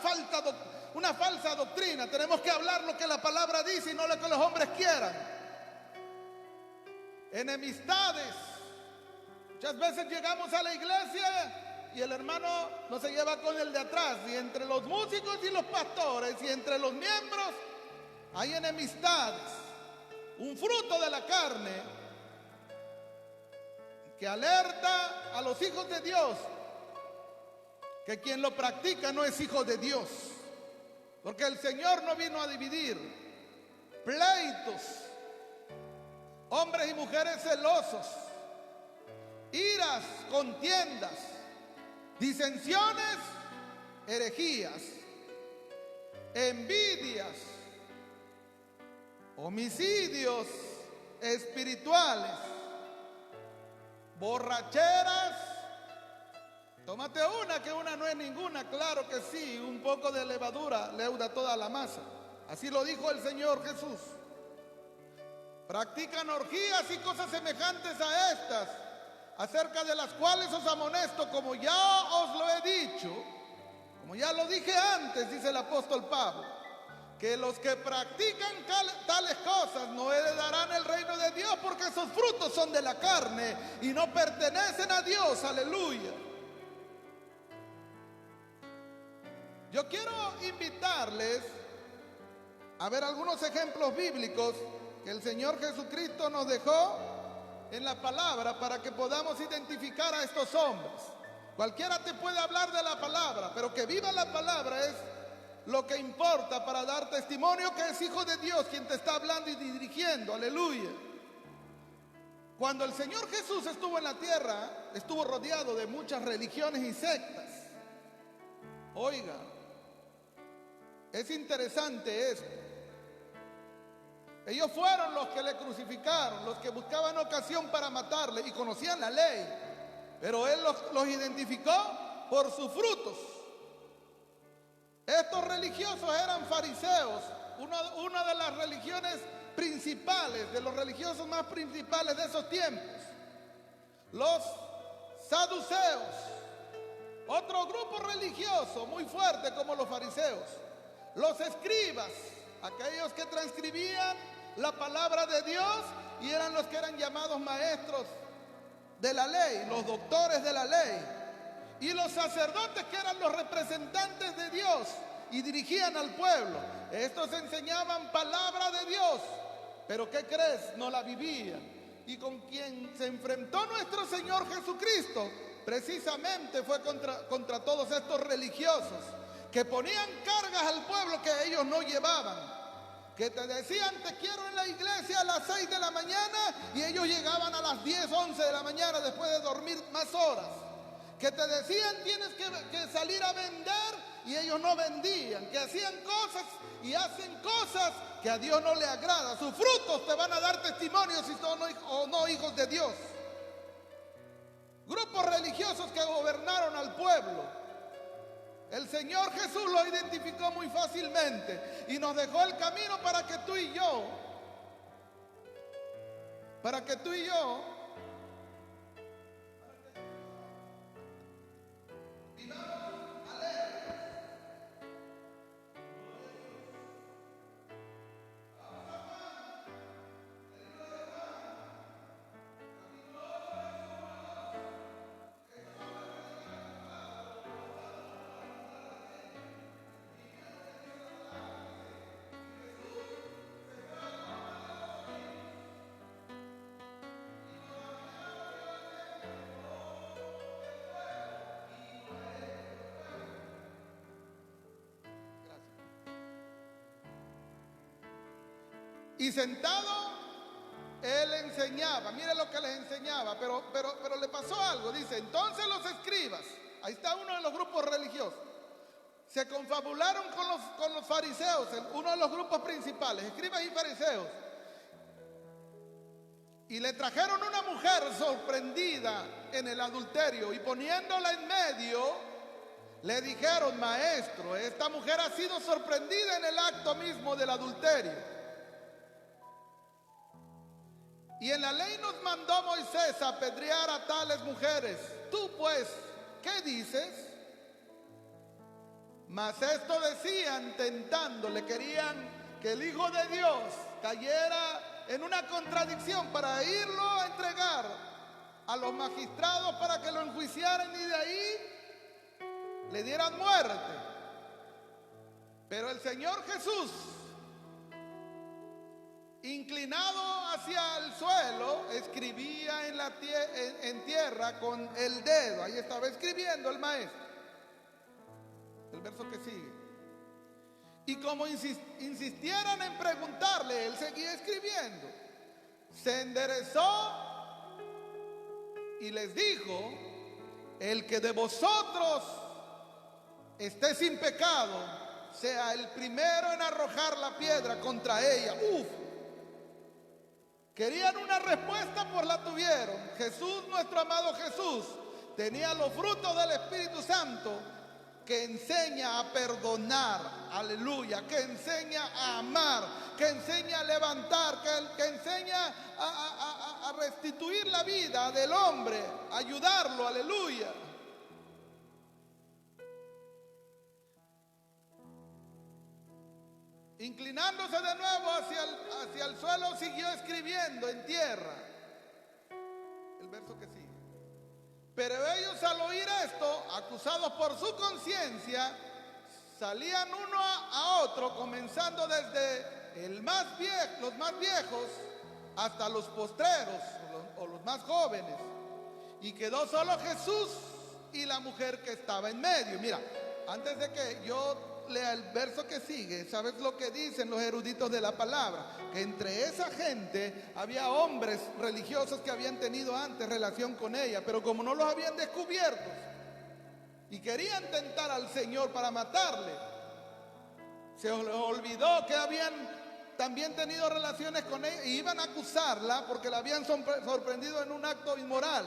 S3: falsa doctrina. Tenemos que hablar lo que la palabra dice y no lo que los hombres quieran. Enemistades. Muchas veces llegamos a la iglesia y el hermano no se lleva con el de atrás. Y entre los músicos y los pastores y entre los miembros hay enemistades. Un fruto de la carne que alerta a los hijos de Dios que quien lo practica no es hijo de Dios, porque el Señor no vino a dividir. Pleitos, hombres y mujeres celosos, iras, contiendas, disensiones, herejías, envidias, homicidios espirituales, borracheras. Tómate una, que una no es ninguna. Claro que sí, un poco de levadura leuda toda la masa. Así lo dijo el Señor Jesús. Practican orgías y cosas semejantes a estas, acerca de las cuales os amonesto, como ya os lo he dicho, como ya lo dije antes, dice el apóstol Pablo, que los que practican tales cosas no heredarán el reino de Dios, porque esos frutos son de la carne y no pertenecen a Dios. Aleluya. Yo quiero invitarles a ver algunos ejemplos bíblicos que el Señor Jesucristo nos dejó en la palabra para que podamos identificar a estos hombres. Cualquiera te puede hablar de la palabra, pero que viva la palabra es lo que importa para dar testimonio que es hijo de Dios quien te está hablando y dirigiendo. Aleluya. Cuando el Señor Jesús estuvo en la tierra, estuvo rodeado de muchas religiones y sectas. Oiga, es interesante esto. Ellos fueron los que le crucificaron, los que buscaban ocasión para matarle y conocían la ley, pero Él los identificó por sus frutos. Estos religiosos eran fariseos, una de las religiones principales, de los religiosos más principales de esos tiempos. Los saduceos, otro grupo religioso muy fuerte como los fariseos. Los escribas, aquellos que transcribían la palabra de Dios y eran los que eran llamados maestros de la ley, los doctores de la ley. Y los sacerdotes, que eran los representantes de Dios y dirigían al pueblo. Estos enseñaban palabra de Dios, pero ¿qué crees? No la vivían. Y con quien se enfrentó nuestro Señor Jesucristo precisamente fue contra todos estos religiosos que ponían cargas al pueblo que ellos no llevaban, que te decían te quiero en la iglesia a las 6 de la mañana y ellos llegaban a las 10, 11 de la mañana después de dormir más horas, que te decían tienes que salir a vender y ellos no vendían, que hacían cosas y hacen cosas que a Dios no le agrada. Sus frutos te van a dar testimonio si son o no hijos de Dios. Grupos religiosos que gobernaron al pueblo. El Señor Jesús lo identificó muy fácilmente y nos dejó el camino para que tú y yo y sentado él enseñaba. Mire lo que les enseñaba, pero le pasó algo. Dice, entonces los escribas, Ahí está uno de los grupos religiosos. Se confabularon con los fariseos, uno de los grupos principales, escribas y fariseos. Y le trajeron una mujer sorprendida en el adulterio y poniéndola en medio, le dijeron: maestro, esta mujer ha sido sorprendida en el acto mismo del adulterio. Y en la ley nos mandó Moisés a apedrear a tales mujeres. Tú pues, ¿qué dices? Mas esto decían tentándole, querían que el Hijo de Dios cayera en una contradicción para irlo a entregar a los magistrados para que lo enjuiciaran y de ahí le dieran muerte. Pero el Señor Jesús, inclinado hacia el suelo, escribía en tierra con el dedo. Ahí estaba escribiendo el maestro. El verso que sigue. Y como insistieran en preguntarle, él seguía escribiendo. Se enderezó y les dijo: el que de vosotros esté sin pecado, sea el primero en arrojar la piedra contra ella. Querían una respuesta, pues la tuvieron. Jesús, nuestro amado Jesús, tenía los frutos del Espíritu Santo, que enseña a perdonar, aleluya, que enseña a amar, que enseña a levantar, que enseña a restituir la vida del hombre, a ayudarlo, aleluya. Inclinándose de nuevo hacia el suelo, siguió escribiendo en tierra. El verso que sigue. Pero ellos, al oír esto, acusados por su conciencia, salían uno a otro, comenzando desde los más viejos hasta los postreros o los más jóvenes. Y quedó solo Jesús y la mujer que estaba en medio. Mira, antes de que yo lea el verso que sigue, ¿sabes lo que dicen los eruditos de la palabra? Que entre esa gente había hombres religiosos que habían tenido antes relación con ella, pero como no los habían descubierto y querían tentar al Señor para matarle, se les olvidó que habían también tenido relaciones con ella y iban a acusarla porque la habían sorprendido en un acto inmoral.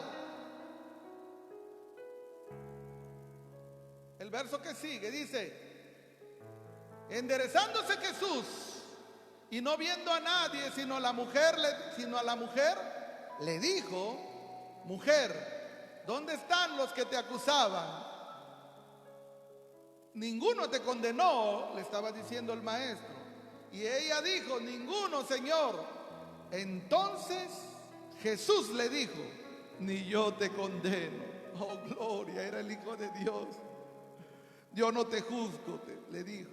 S3: El verso que sigue dice: enderezándose Jesús y no viendo a nadie sino a la mujer le dijo: mujer, ¿dónde están los que te acusaban? Ninguno te condenó, le estaba diciendo el maestro. Y ella dijo: ninguno, Señor. Entonces Jesús le dijo: ni yo te condeno. Oh, gloria, era el Hijo de Dios. Yo no te juzgo, le dijo.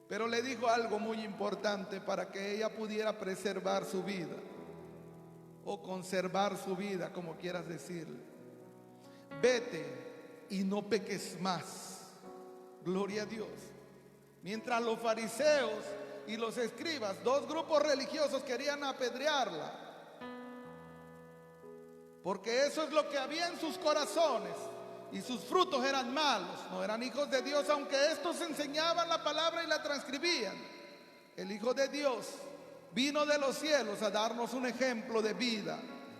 S3: Pero le dijo algo muy importante para que ella pudiera preservar su vida o conservar su vida, como quieras decirle. Vete y no peques más. Gloria a Dios. Mientras los fariseos y los escribas, dos grupos religiosos, querían apedrearla, porque eso es lo que había en sus corazones. Y sus frutos eran malos, no eran hijos de Dios, aunque estos enseñaban la palabra y la transcribían. El Hijo de Dios vino de los cielos a darnos un ejemplo de vida,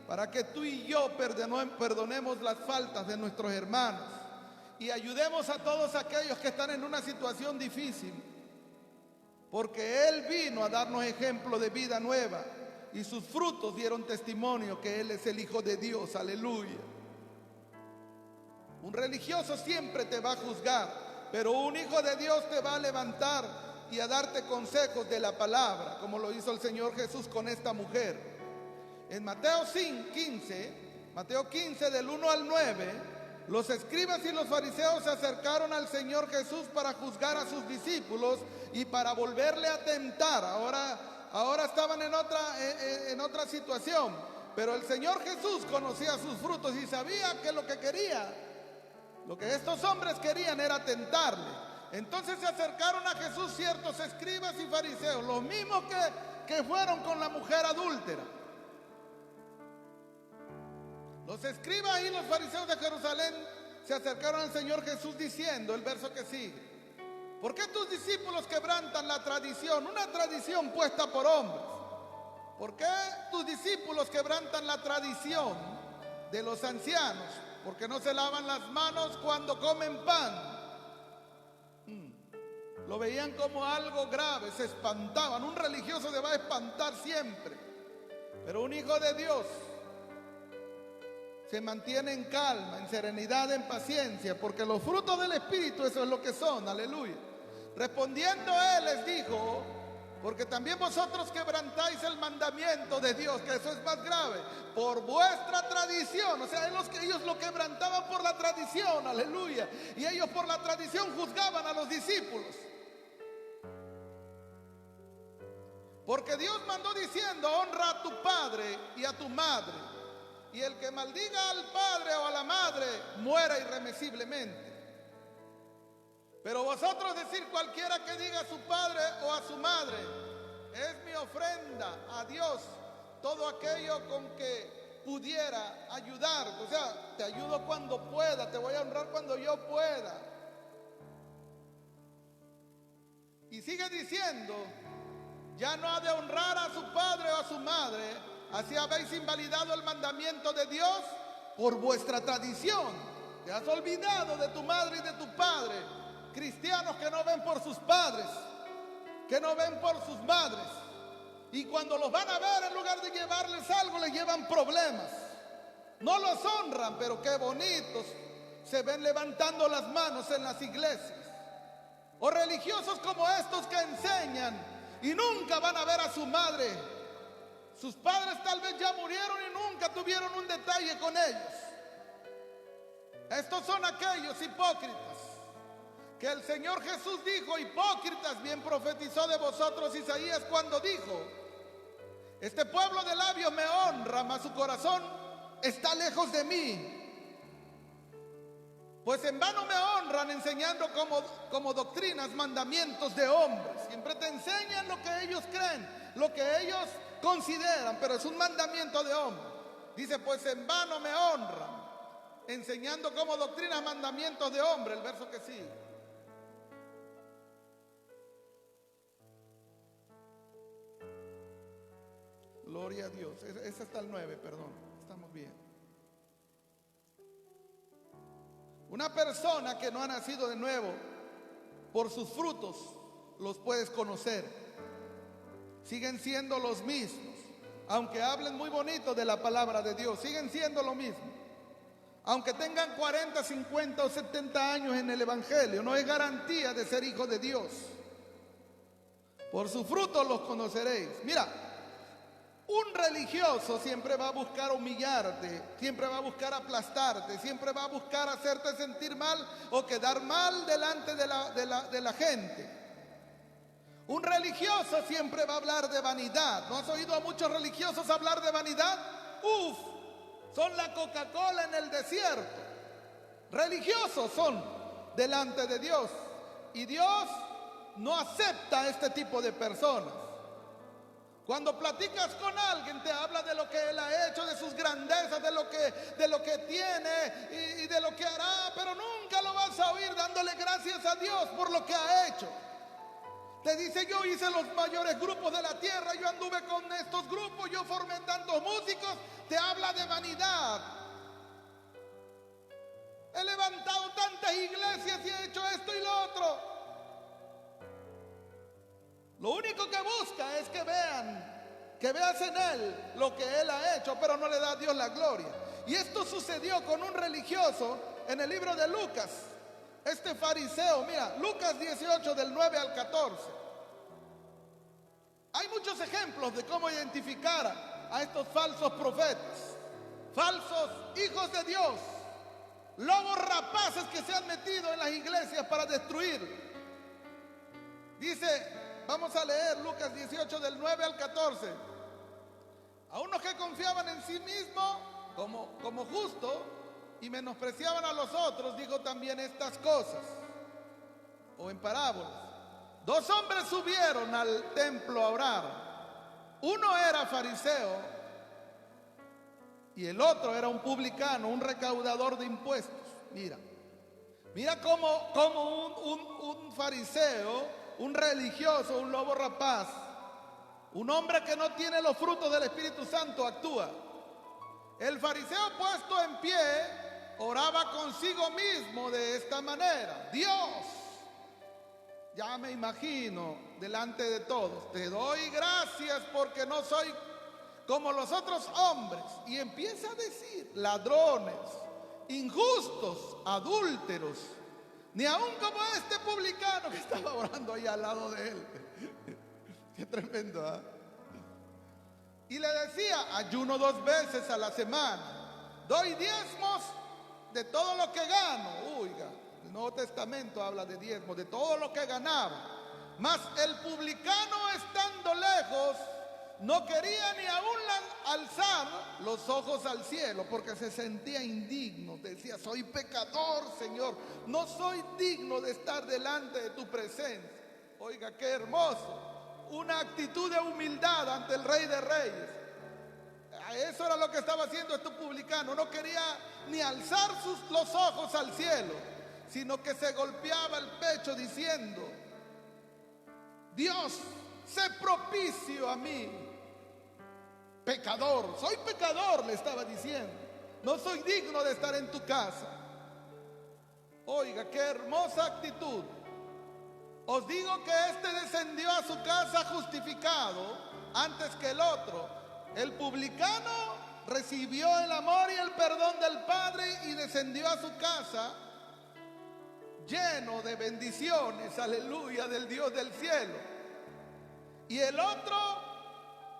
S3: para que tú y yo perdonemos las faltas de nuestros hermanos y ayudemos a todos aquellos que están en una situación difícil, porque Él vino a darnos ejemplo de vida nueva y sus frutos dieron testimonio que Él es el Hijo de Dios, aleluya. Un religioso siempre te va a juzgar, pero un hijo de Dios te va a levantar y a darte consejos de la palabra, como lo hizo el Señor Jesús con esta mujer. En Mateo 15 del 1 al 9, los escribas y los fariseos se acercaron al Señor Jesús para juzgar a sus discípulos y para volverle a tentar. Ahora estaban en otra situación, pero el Señor Jesús conocía sus frutos y sabía que lo que estos hombres querían era tentarle. Entonces se acercaron a Jesús ciertos escribas y fariseos, los mismos que fueron con la mujer adúltera. Los escribas y los fariseos de Jerusalén se acercaron al Señor Jesús diciendo, el verso que sigue: ¿por qué tus discípulos quebrantan la tradición? Una tradición puesta por hombres. ¿Por qué tus discípulos quebrantan la tradición de los ancianos? Porque no se lavan las manos cuando comen pan. Lo veían como algo grave, se espantaban. Un religioso se va a espantar siempre, pero un hijo de Dios se mantiene en calma, en serenidad, en paciencia, porque los frutos del Espíritu eso es lo que son. Aleluya. Respondiendo él les dijo: porque también vosotros quebrantáis el mandamiento de Dios, que eso es más grave, por vuestra tradición. O sea, ellos lo quebrantaban por la tradición, aleluya. Y ellos por la tradición juzgaban a los discípulos. Porque Dios mandó diciendo: honra a tu padre y a tu madre, y el que maldiga al padre o a la madre muera irremisiblemente. Pero vosotros decir: cualquiera que diga a su padre o a su madre, es mi ofrenda a Dios, todo aquello con que pudiera ayudarte. O sea, te ayudo cuando pueda, te voy a honrar cuando yo pueda. Y sigue diciendo: ya no ha de honrar a su padre o a su madre, así habéis invalidado el mandamiento de Dios por vuestra tradición. Te has olvidado de tu madre y de tu padre. Cristianos que no ven por sus padres, que no ven por sus madres, y cuando los van a ver, en lugar de llevarles algo, les llevan problemas. No los honran, pero qué bonitos se ven levantando las manos en las iglesias. O religiosos como estos que enseñan y nunca van a ver a su madre. Sus padres tal vez ya murieron y nunca tuvieron un detalle con ellos. Estos son aquellos hipócritas que el Señor Jesús dijo: hipócritas, bien profetizó de vosotros Isaías cuando dijo: este pueblo de labios me honra, mas su corazón está lejos de mí. Pues en vano me honran enseñando como doctrinas mandamientos de hombres. Siempre te enseñan lo que ellos creen, lo que ellos consideran, pero es un mandamiento de hombre. Dice: pues en vano me honran enseñando como doctrinas mandamientos de hombre. El verso que sigue: gloria a Dios. Ese está el 9, perdón. Estamos bien. Una persona que no ha nacido de nuevo, por sus frutos los puedes conocer. Siguen siendo los mismos. Aunque hablen muy bonito de la palabra de Dios, siguen siendo lo mismo. Aunque tengan 40, 50 o 70 años en el evangelio, no es garantía de ser hijo de Dios. Por sus frutos los conoceréis. Mira, un religioso siempre va a buscar humillarte, siempre va a buscar aplastarte, siempre va a buscar hacerte sentir mal o quedar mal delante de la gente. Un religioso siempre va a hablar de vanidad. ¿No has oído a muchos religiosos hablar de vanidad? Son la Coca-Cola en el desierto. Religiosos son delante de Dios, y Dios no acepta este tipo de personas. Cuando platicas con alguien, te habla de lo que él ha hecho, de sus grandezas, de lo que tiene y de lo que hará, pero nunca lo vas a oír dándole gracias a Dios por lo que ha hecho. Te dice: yo hice los mayores grupos de la tierra, yo anduve con estos grupos, yo formé tantos músicos. Te habla de vanidad. He levantado tantas iglesias y he hecho esto y lo otro. Lo único que busca es que veas en él lo que él ha hecho, pero no le da a Dios la gloria. Y esto sucedió con un religioso en el libro de Lucas. Este fariseo, mira, Lucas 18 del 9 al 14. Hay muchos ejemplos de cómo identificar a estos falsos profetas, falsos hijos de Dios, lobos rapaces que se han metido en las iglesias para destruir. Dice, vamos a leer Lucas 18 del 9 al 14. A unos que confiaban en sí mismos como justos y menospreciaban a los otros, dijo también estas cosas, o en parábolas. 2 hombres subieron al templo a orar. Uno era fariseo y el otro era un publicano, un recaudador de impuestos. Mira, Mira cómo un fariseo, un religioso, un lobo rapaz, un hombre que no tiene los frutos del Espíritu Santo actúa. El fariseo puesto en pie oraba consigo mismo de esta manera: Dios, ya me imagino delante de todos, te doy gracias porque no soy como los otros hombres. Y empieza a decir: ladrones, injustos, adúlteros, ni aun como este publicano que estaba orando ahí al lado de él. Qué tremendo, ¿eh? Y le decía: ayuno 2 veces a la semana, doy diezmos de todo lo que gano. Oiga, el Nuevo Testamento habla de diezmos, de todo lo que ganaba. Mas el publicano, estando lejos, no quería ni aún alzar los ojos al cielo, porque se sentía indigno. Decía: soy pecador, Señor, no soy digno de estar delante de tu presencia. Oiga, qué hermoso. Una actitud de humildad ante el Rey de Reyes. Eso era lo que estaba haciendo este publicano. No quería ni alzar los ojos al cielo, sino que se golpeaba el pecho diciendo: Dios, sé propicio a mí, pecador. Soy pecador, le estaba diciendo. No soy digno de estar en tu casa. Oiga, qué hermosa actitud. Os digo que este descendió a su casa justificado antes que el otro. El publicano recibió el amor y el perdón del Padre y descendió a su casa lleno de bendiciones, aleluya, del Dios del cielo. Y el otro,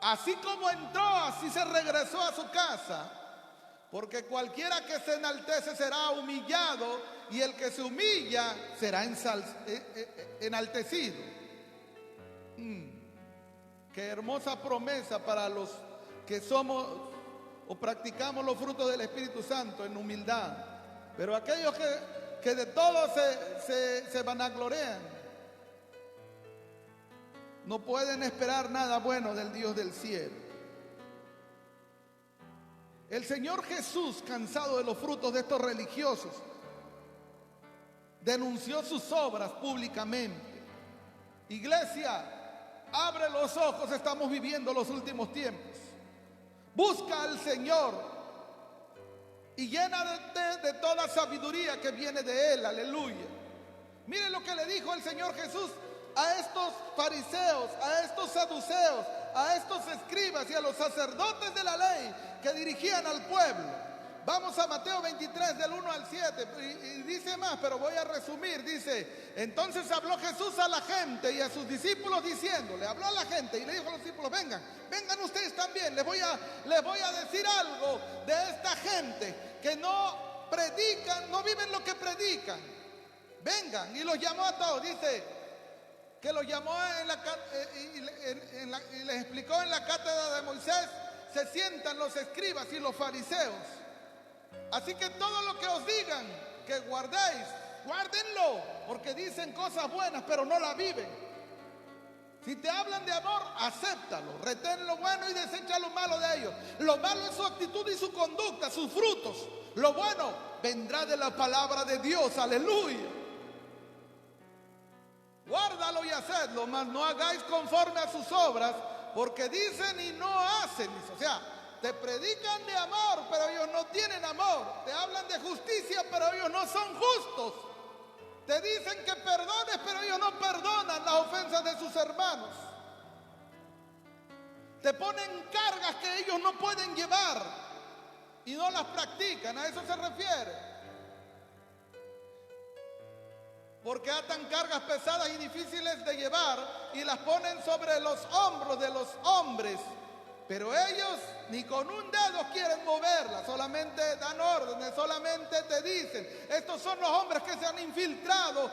S3: así como entró, así se regresó a su casa. Porque cualquiera que se enaltece será humillado, y el que se humilla será enaltecido. Qué hermosa promesa para los que somos o practicamos los frutos del Espíritu Santo en humildad. Pero aquellos que de todo se vanaglorean, no pueden esperar nada bueno del Dios del cielo. El Señor Jesús, cansado de los frutos de estos religiosos, denunció sus obras públicamente. Iglesia, abre los ojos, estamos viviendo los últimos tiempos. Busca al Señor y llénate de toda sabiduría que viene de Él, aleluya. Mire lo que le dijo el Señor Jesús a estos fariseos, a estos saduceos, a estos escribas y a los sacerdotes de la ley que dirigían al pueblo. Vamos a Mateo 23 del 1 al 7 y dice más, pero voy a resumir. Dice: entonces habló Jesús a la gente y a sus discípulos diciendo, le habló a la gente y le dijo a los discípulos: vengan ustedes también, les voy a decir algo de esta gente que no predican, no viven lo que predican. Vengan. Y los llamó a todos. Dice que los llamó y les explicó en la cátedra de Moisés. Se sientan los escribas y los fariseos. Así que todo lo que os digan que guardéis, guárdenlo, porque dicen cosas buenas pero no la viven. Si te hablan de amor, acéptalo, retén lo bueno y desecha lo malo de ellos. Lo malo es su actitud y su conducta, sus frutos. Lo bueno vendrá de la palabra de Dios, aleluya. Guárdalo y hacedlo, mas no hagáis conforme a sus obras, porque dicen y no hacen. O sea, te predican de amor, pero ellos no tienen amor. Te hablan de justicia, pero ellos no son justos. Te dicen que perdones, pero ellos no perdonan las ofensas de sus hermanos. Te ponen cargas que ellos no pueden llevar y no las practican. A eso se refiere. Porque atan cargas pesadas y difíciles de llevar y las ponen sobre los hombros de los hombres. Pero ellos ni con un dedo quieren moverla, solamente dan órdenes, solamente te dicen. Estos son los hombres que se han infiltrado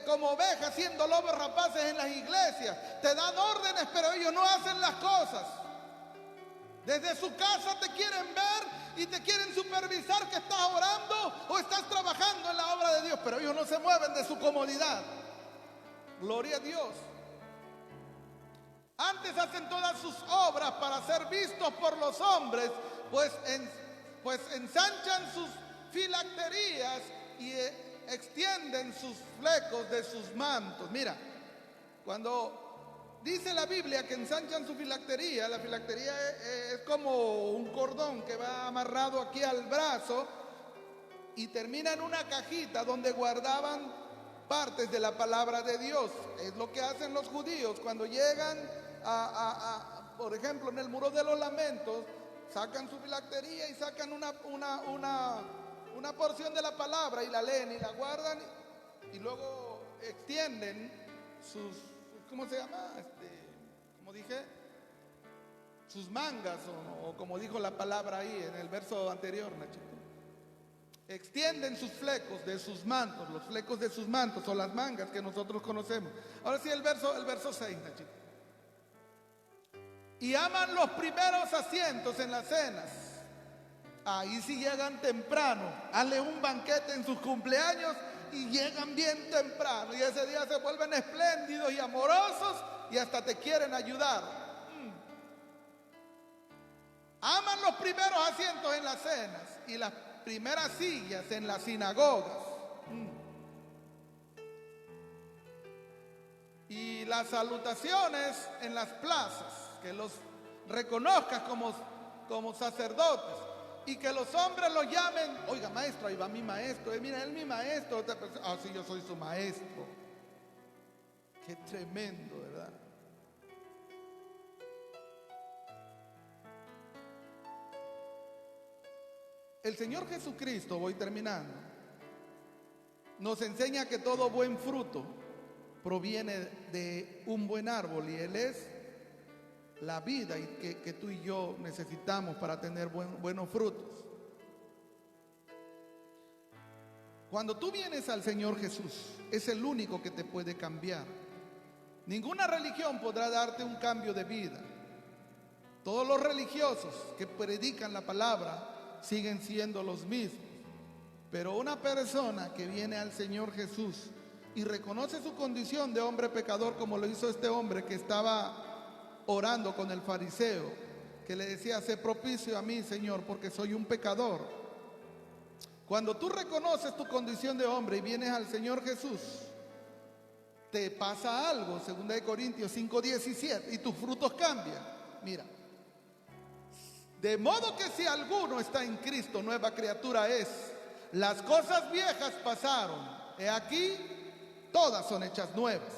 S3: como ovejas, siendo lobos rapaces en las iglesias. Te dan órdenes, pero ellos no hacen las cosas. Desde su casa te quieren ver y te quieren supervisar que estás orando o estás trabajando en la obra de Dios, pero ellos no se mueven de su comodidad. Gloria a Dios. Antes hacen todas sus obras para ser vistos por los hombres, pues ensanchan filacterías y extienden sus flecos de sus mantos. Mira, cuando dice la Biblia que ensanchan su filactería, la filactería es como un cordón que va amarrado aquí al brazo y termina en una cajita donde guardaban partes de la palabra de Dios. Es lo que hacen los judíos cuando llegan por ejemplo, en el Muro de los Lamentos, sacan su filactería y sacan una porción de la palabra y la leen y la guardan y luego extienden sus, ¿cómo se llama? Como dije, sus mangas o como dijo la palabra ahí en el verso anterior, Nachito. Extienden sus flecos de sus mantos, los flecos de sus mantos o las mangas que nosotros conocemos. Ahora sí, el verso 6, Nachito. Y aman los primeros asientos en las cenas. Ahí sí llegan temprano. Hazle un banquete en sus cumpleaños y llegan bien temprano. Y ese día se vuelven espléndidos y amorosos y hasta te quieren ayudar. Aman los primeros asientos en las cenas y las primeras sillas en las sinagogas. Y las salutaciones en las plazas, que los reconozcas como sacerdotes y que los hombres los llamen, oiga maestro, ahí va mi maestro, mira, él mi maestro, sí, yo soy su maestro. Qué tremendo, ¿verdad? El Señor Jesucristo, voy terminando, nos enseña que todo buen fruto proviene de un buen árbol y Él es la vida y que tú y yo necesitamos para tener buenos frutos. Cuando tú vienes al Señor Jesús, es el único que te puede cambiar. Ninguna religión podrá darte un cambio de vida. Todos los religiosos que predican la palabra siguen siendo los mismos. Pero una persona que viene al Señor Jesús y reconoce su condición de hombre pecador, como lo hizo este hombre que estaba orando con el fariseo, que le decía: sé propicio a mí, Señor, porque soy un pecador. Cuando tú reconoces tu condición de hombre y vienes al Señor Jesús, te pasa algo, 2 Corintios 5:17, y tus frutos cambian. Mira, de modo que si alguno está en Cristo, nueva criatura es. Las cosas viejas pasaron, he aquí, todas son hechas nuevas.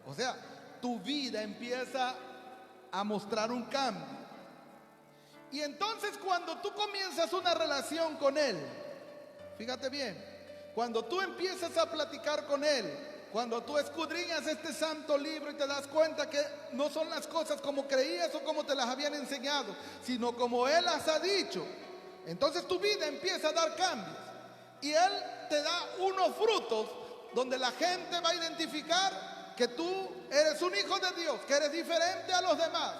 S3: O sea, tu vida empieza a mostrar un cambio. Y entonces cuando tú comienzas una relación con Él, fíjate bien, cuando tú empiezas a platicar con Él, cuando tú escudriñas este santo libro y te das cuenta que no son las cosas como creías o como te las habían enseñado, sino como Él las ha dicho, entonces tu vida empieza a dar cambios. Y Él te da unos frutos donde la gente va a identificar que tú eres un hijo de Dios, que eres diferente a los demás,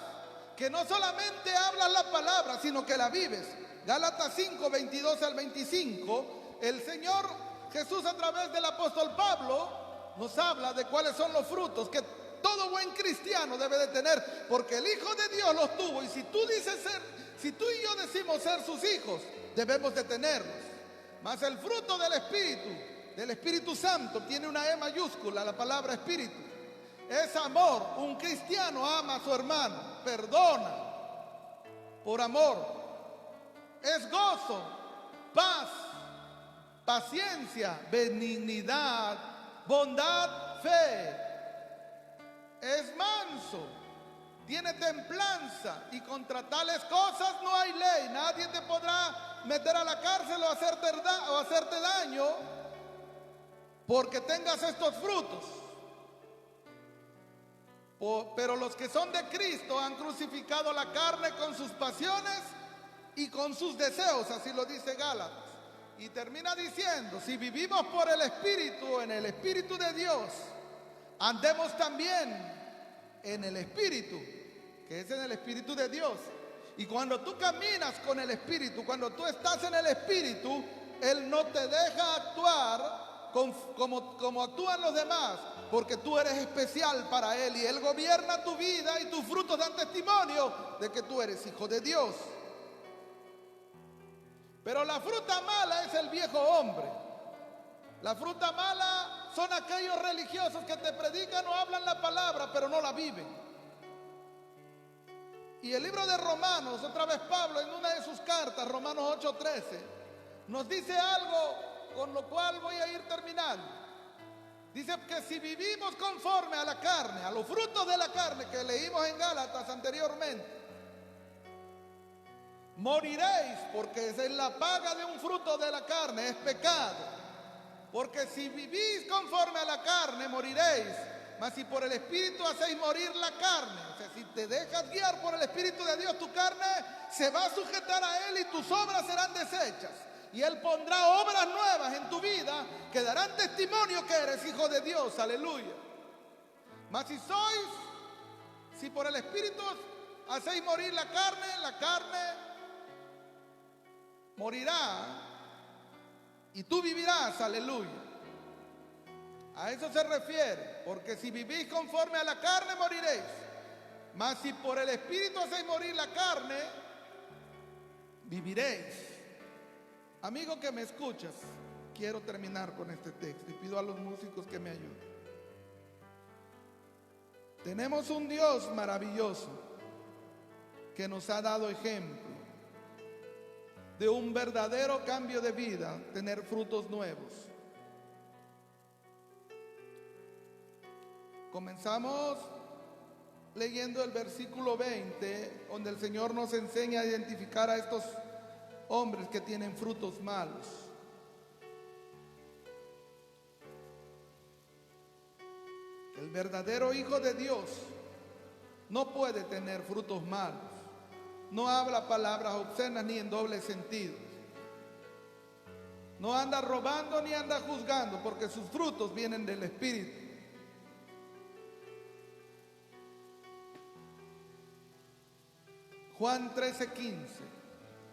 S3: que no solamente hablas la palabra, sino que la vives. Gálatas 5, 22 al 25, el Señor Jesús a través del apóstol Pablo nos habla de cuáles son los frutos que todo buen cristiano debe de tener, porque el Hijo de Dios los tuvo. Y si tú y yo decimos ser sus hijos, debemos de tenerlos. Mas el fruto del Espíritu Santo, tiene una E mayúscula, la palabra espíritu. Es amor. Un cristiano ama a su hermano, perdona por amor. Es gozo, paz, paciencia, benignidad, bondad, fe. Es manso, tiene templanza, y contra tales cosas no hay ley. Nadie te podrá meter a la cárcel o hacerte daño porque tengas estos frutos. Pero los que son de Cristo han crucificado la carne con sus pasiones y con sus deseos, así lo dice Gálatas. Y termina diciendo: si vivimos por el Espíritu, en el Espíritu de Dios, andemos también en el Espíritu, que es en el Espíritu de Dios. Y cuando tú caminas con el Espíritu, cuando tú estás en el Espíritu, Él no te deja actuar como actúan los demás, porque tú eres especial para Él y Él gobierna tu vida y tus frutos dan testimonio de que tú eres hijo de Dios. Pero la fruta mala es el viejo hombre. La fruta mala son aquellos religiosos que te predican o hablan la palabra, pero no la viven. Y el libro de Romanos, otra vez Pablo, en una de sus cartas, Romanos 8:13, nos dice algo con lo cual voy a ir terminando. Dice que si vivimos conforme a la carne, a los frutos de la carne que leímos en Gálatas anteriormente, moriréis, porque esa es la paga de un fruto de la carne, es pecado. Porque si vivís conforme a la carne, moriréis. Mas si por el Espíritu hacéis morir la carne, o sea, si te dejas guiar por el Espíritu de Dios, tu carne se va a sujetar a Él y tus obras serán deshechas. Y Él pondrá obras nuevas en tu vida que darán testimonio que eres hijo de Dios. Aleluya. Mas si por el Espíritu hacéis morir la carne morirá y tú vivirás. Aleluya. A eso se refiere, porque si vivís conforme a la carne moriréis, mas si por el Espíritu hacéis morir la carne, viviréis. Amigo que me escuchas, quiero terminar con este texto y pido a los músicos que me ayuden. Tenemos un Dios maravilloso que nos ha dado ejemplo de un verdadero cambio de vida, tener frutos nuevos. Comenzamos leyendo el versículo 20, donde el Señor nos enseña a identificar a estos hombres que tienen frutos malos. El verdadero Hijo de Dios no puede tener frutos malos. No habla palabras obscenas ni en doble sentido. No anda robando ni anda juzgando, porque sus frutos vienen del Espíritu. Juan 13:15.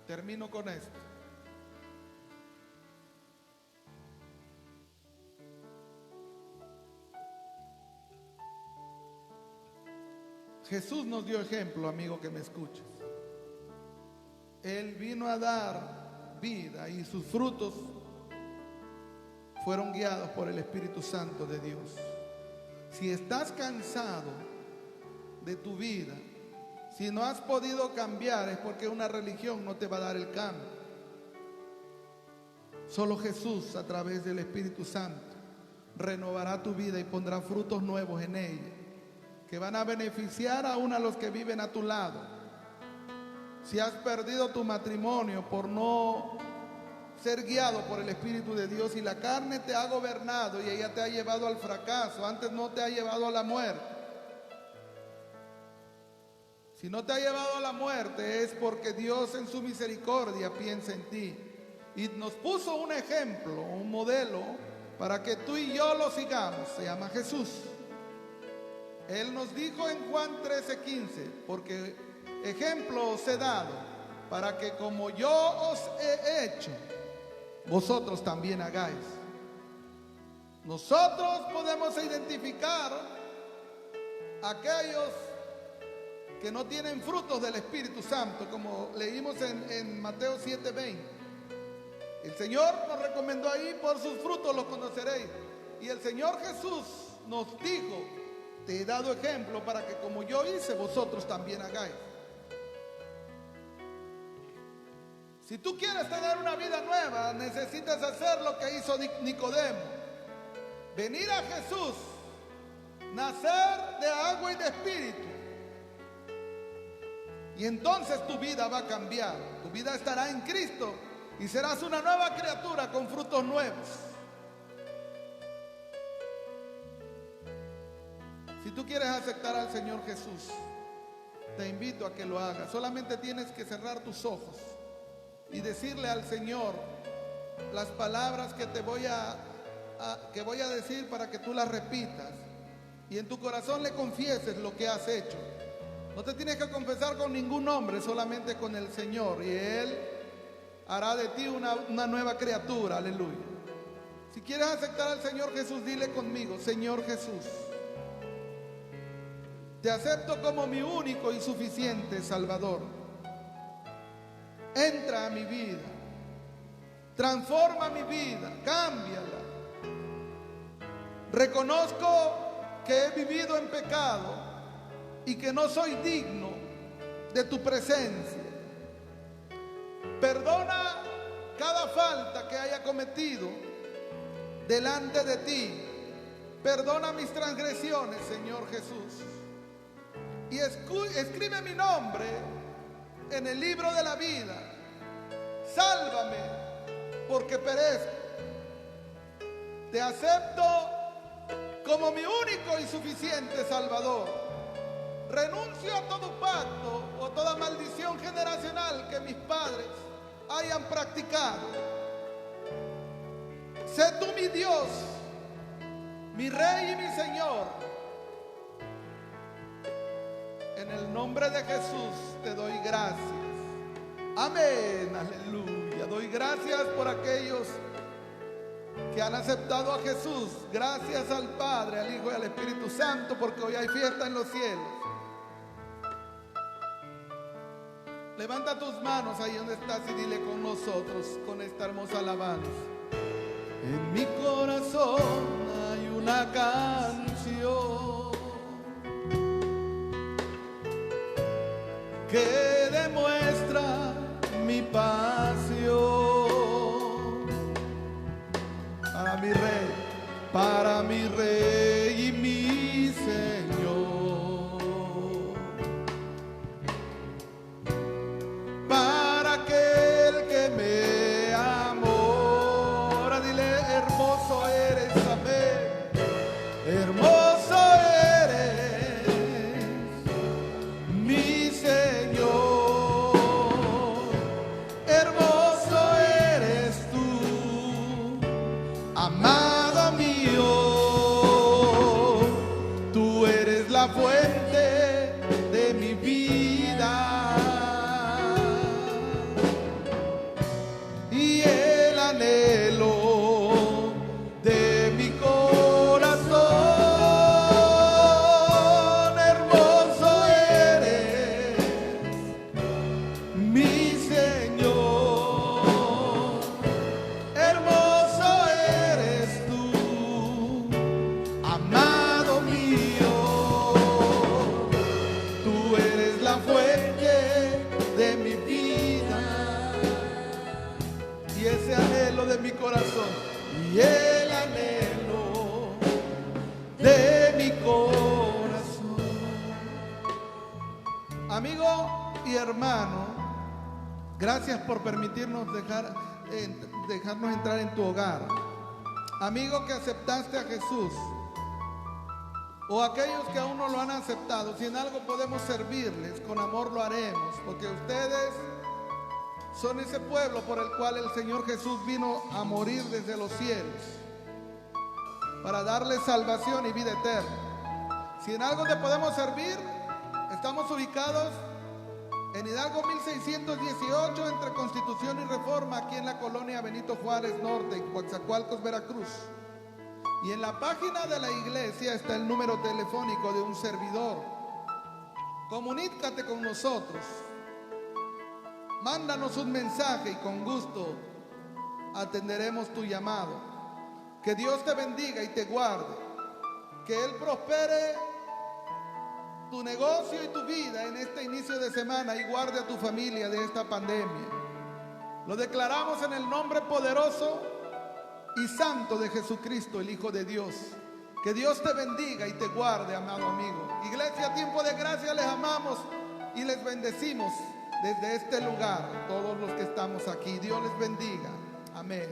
S3: Termino con esto. Jesús nos dio ejemplo, amigo que me escuchas. Él vino a dar vida y sus frutos fueron guiados por el Espíritu Santo de Dios. Si estás cansado de tu vida, si no has podido cambiar, es porque una religión no te va a dar el cambio. Solo Jesús, a través del Espíritu Santo, renovará tu vida y pondrá frutos nuevos en ella, que van a beneficiar aún a los que viven a tu lado. Si has perdido tu matrimonio por no ser guiado por el Espíritu de Dios y la carne te ha gobernado y ella te ha llevado al fracaso, antes no te ha llevado a la muerte. Si no te ha llevado a la muerte es porque Dios en su misericordia piensa en ti y nos puso un ejemplo, un modelo para que tú y yo lo sigamos. Se llama Jesús. Él nos dijo en Juan 13:15, porque ejemplo os he dado para que como yo os he hecho, vosotros también hagáis. Nosotros podemos identificar a aquellos que no tienen frutos del Espíritu Santo, como leímos en Mateo 7:20. El Señor nos recomendó ahí: por sus frutos los conoceréis. Y el Señor Jesús nos dijo: te he dado ejemplo para que como yo hice, vosotros también hagáis. Si tú quieres tener una vida nueva, necesitas hacer lo que hizo Nicodemo: venir a Jesús, nacer de agua y de espíritu. Y entonces tu vida va a cambiar. Tu vida estará en Cristo y serás una nueva criatura con frutos nuevos. Si tú quieres aceptar al Señor Jesús, te invito a que lo hagas. Solamente tienes que cerrar tus ojos y decirle al Señor las palabras que voy a decir, para que tú las repitas y en tu corazón le confieses lo que has hecho. No te tienes que confesar con ningún hombre, solamente con el Señor, y Él hará de ti una nueva criatura. Aleluya. Si quieres aceptar al Señor Jesús, dile conmigo: Señor Jesús, te acepto como mi único y suficiente Salvador. Entra a mi vida Transforma mi vida, cámbiala. Reconozco que he vivido en pecado y que no soy digno de tu presencia. Perdona cada falta que haya cometido delante de ti. Perdona mis transgresiones, Señor Jesús. Y escribe mi nombre en el libro de la vida. Sálvame, porque perezco. Te acepto como mi único y suficiente Salvador. Renuncio a todo pacto o toda maldición generacional que mis padres hayan practicado. Sé tú mi Dios, mi Rey y mi Señor. En el nombre de Jesús te doy gracias. Amén, aleluya. Doy gracias por aquellos que han aceptado a Jesús. Gracias al Padre, al Hijo y al Espíritu Santo, porque hoy hay fiesta en los cielos. Levanta tus manos ahí donde estás y dile con nosotros, con esta hermosa alabanza. En mi corazón hay una canción que demuestra mi pasión para mi Rey y mi Señor, para aquel que me amó. Ahora dile, hermoso eres, amén. Hermoso eres, mi Señor. Hermoso eres tú, amado mío. Tú eres la fuente de mi vida y el anhelo de mi corazón. Hermoso eres, mi Señor. Hermoso eres tú, amado mío. Tú eres la fuente de mi vida y ese anhelo de mi corazón, y el anhelo de mi corazón. Amigo y hermano, gracias por permitirnos dejarnos entrar en tu hogar. Amigo que aceptaste a Jesús, o aquellos que aún no lo han aceptado, si en algo podemos servirles, con amor lo haremos, porque ustedes son ese pueblo por el cual el Señor Jesús vino a morir desde los cielos, para darles salvación y vida eterna. Si en algo te podemos servir, estamos ubicados en Hidalgo 1618, entre Constitución y Reforma, aquí en la colonia Benito Juárez Norte, en Coatzacoalcos, Veracruz. Y en la página de la iglesia está el número telefónico de un servidor. Comunícate con nosotros. Mándanos un mensaje y con gusto atenderemos tu llamado. Que Dios te bendiga y te guarde. Que Él prospere tu negocio y tu vida en este inicio de semana y guarde a tu familia de esta pandemia. Lo declaramos en el nombre poderoso y santo de Jesucristo, el Hijo de Dios. Que Dios te bendiga y te guarde, amado amigo. Iglesia Tiempo de Gracia, les amamos y les bendecimos desde este lugar, todos los que estamos aquí. Dios les bendiga. Amén.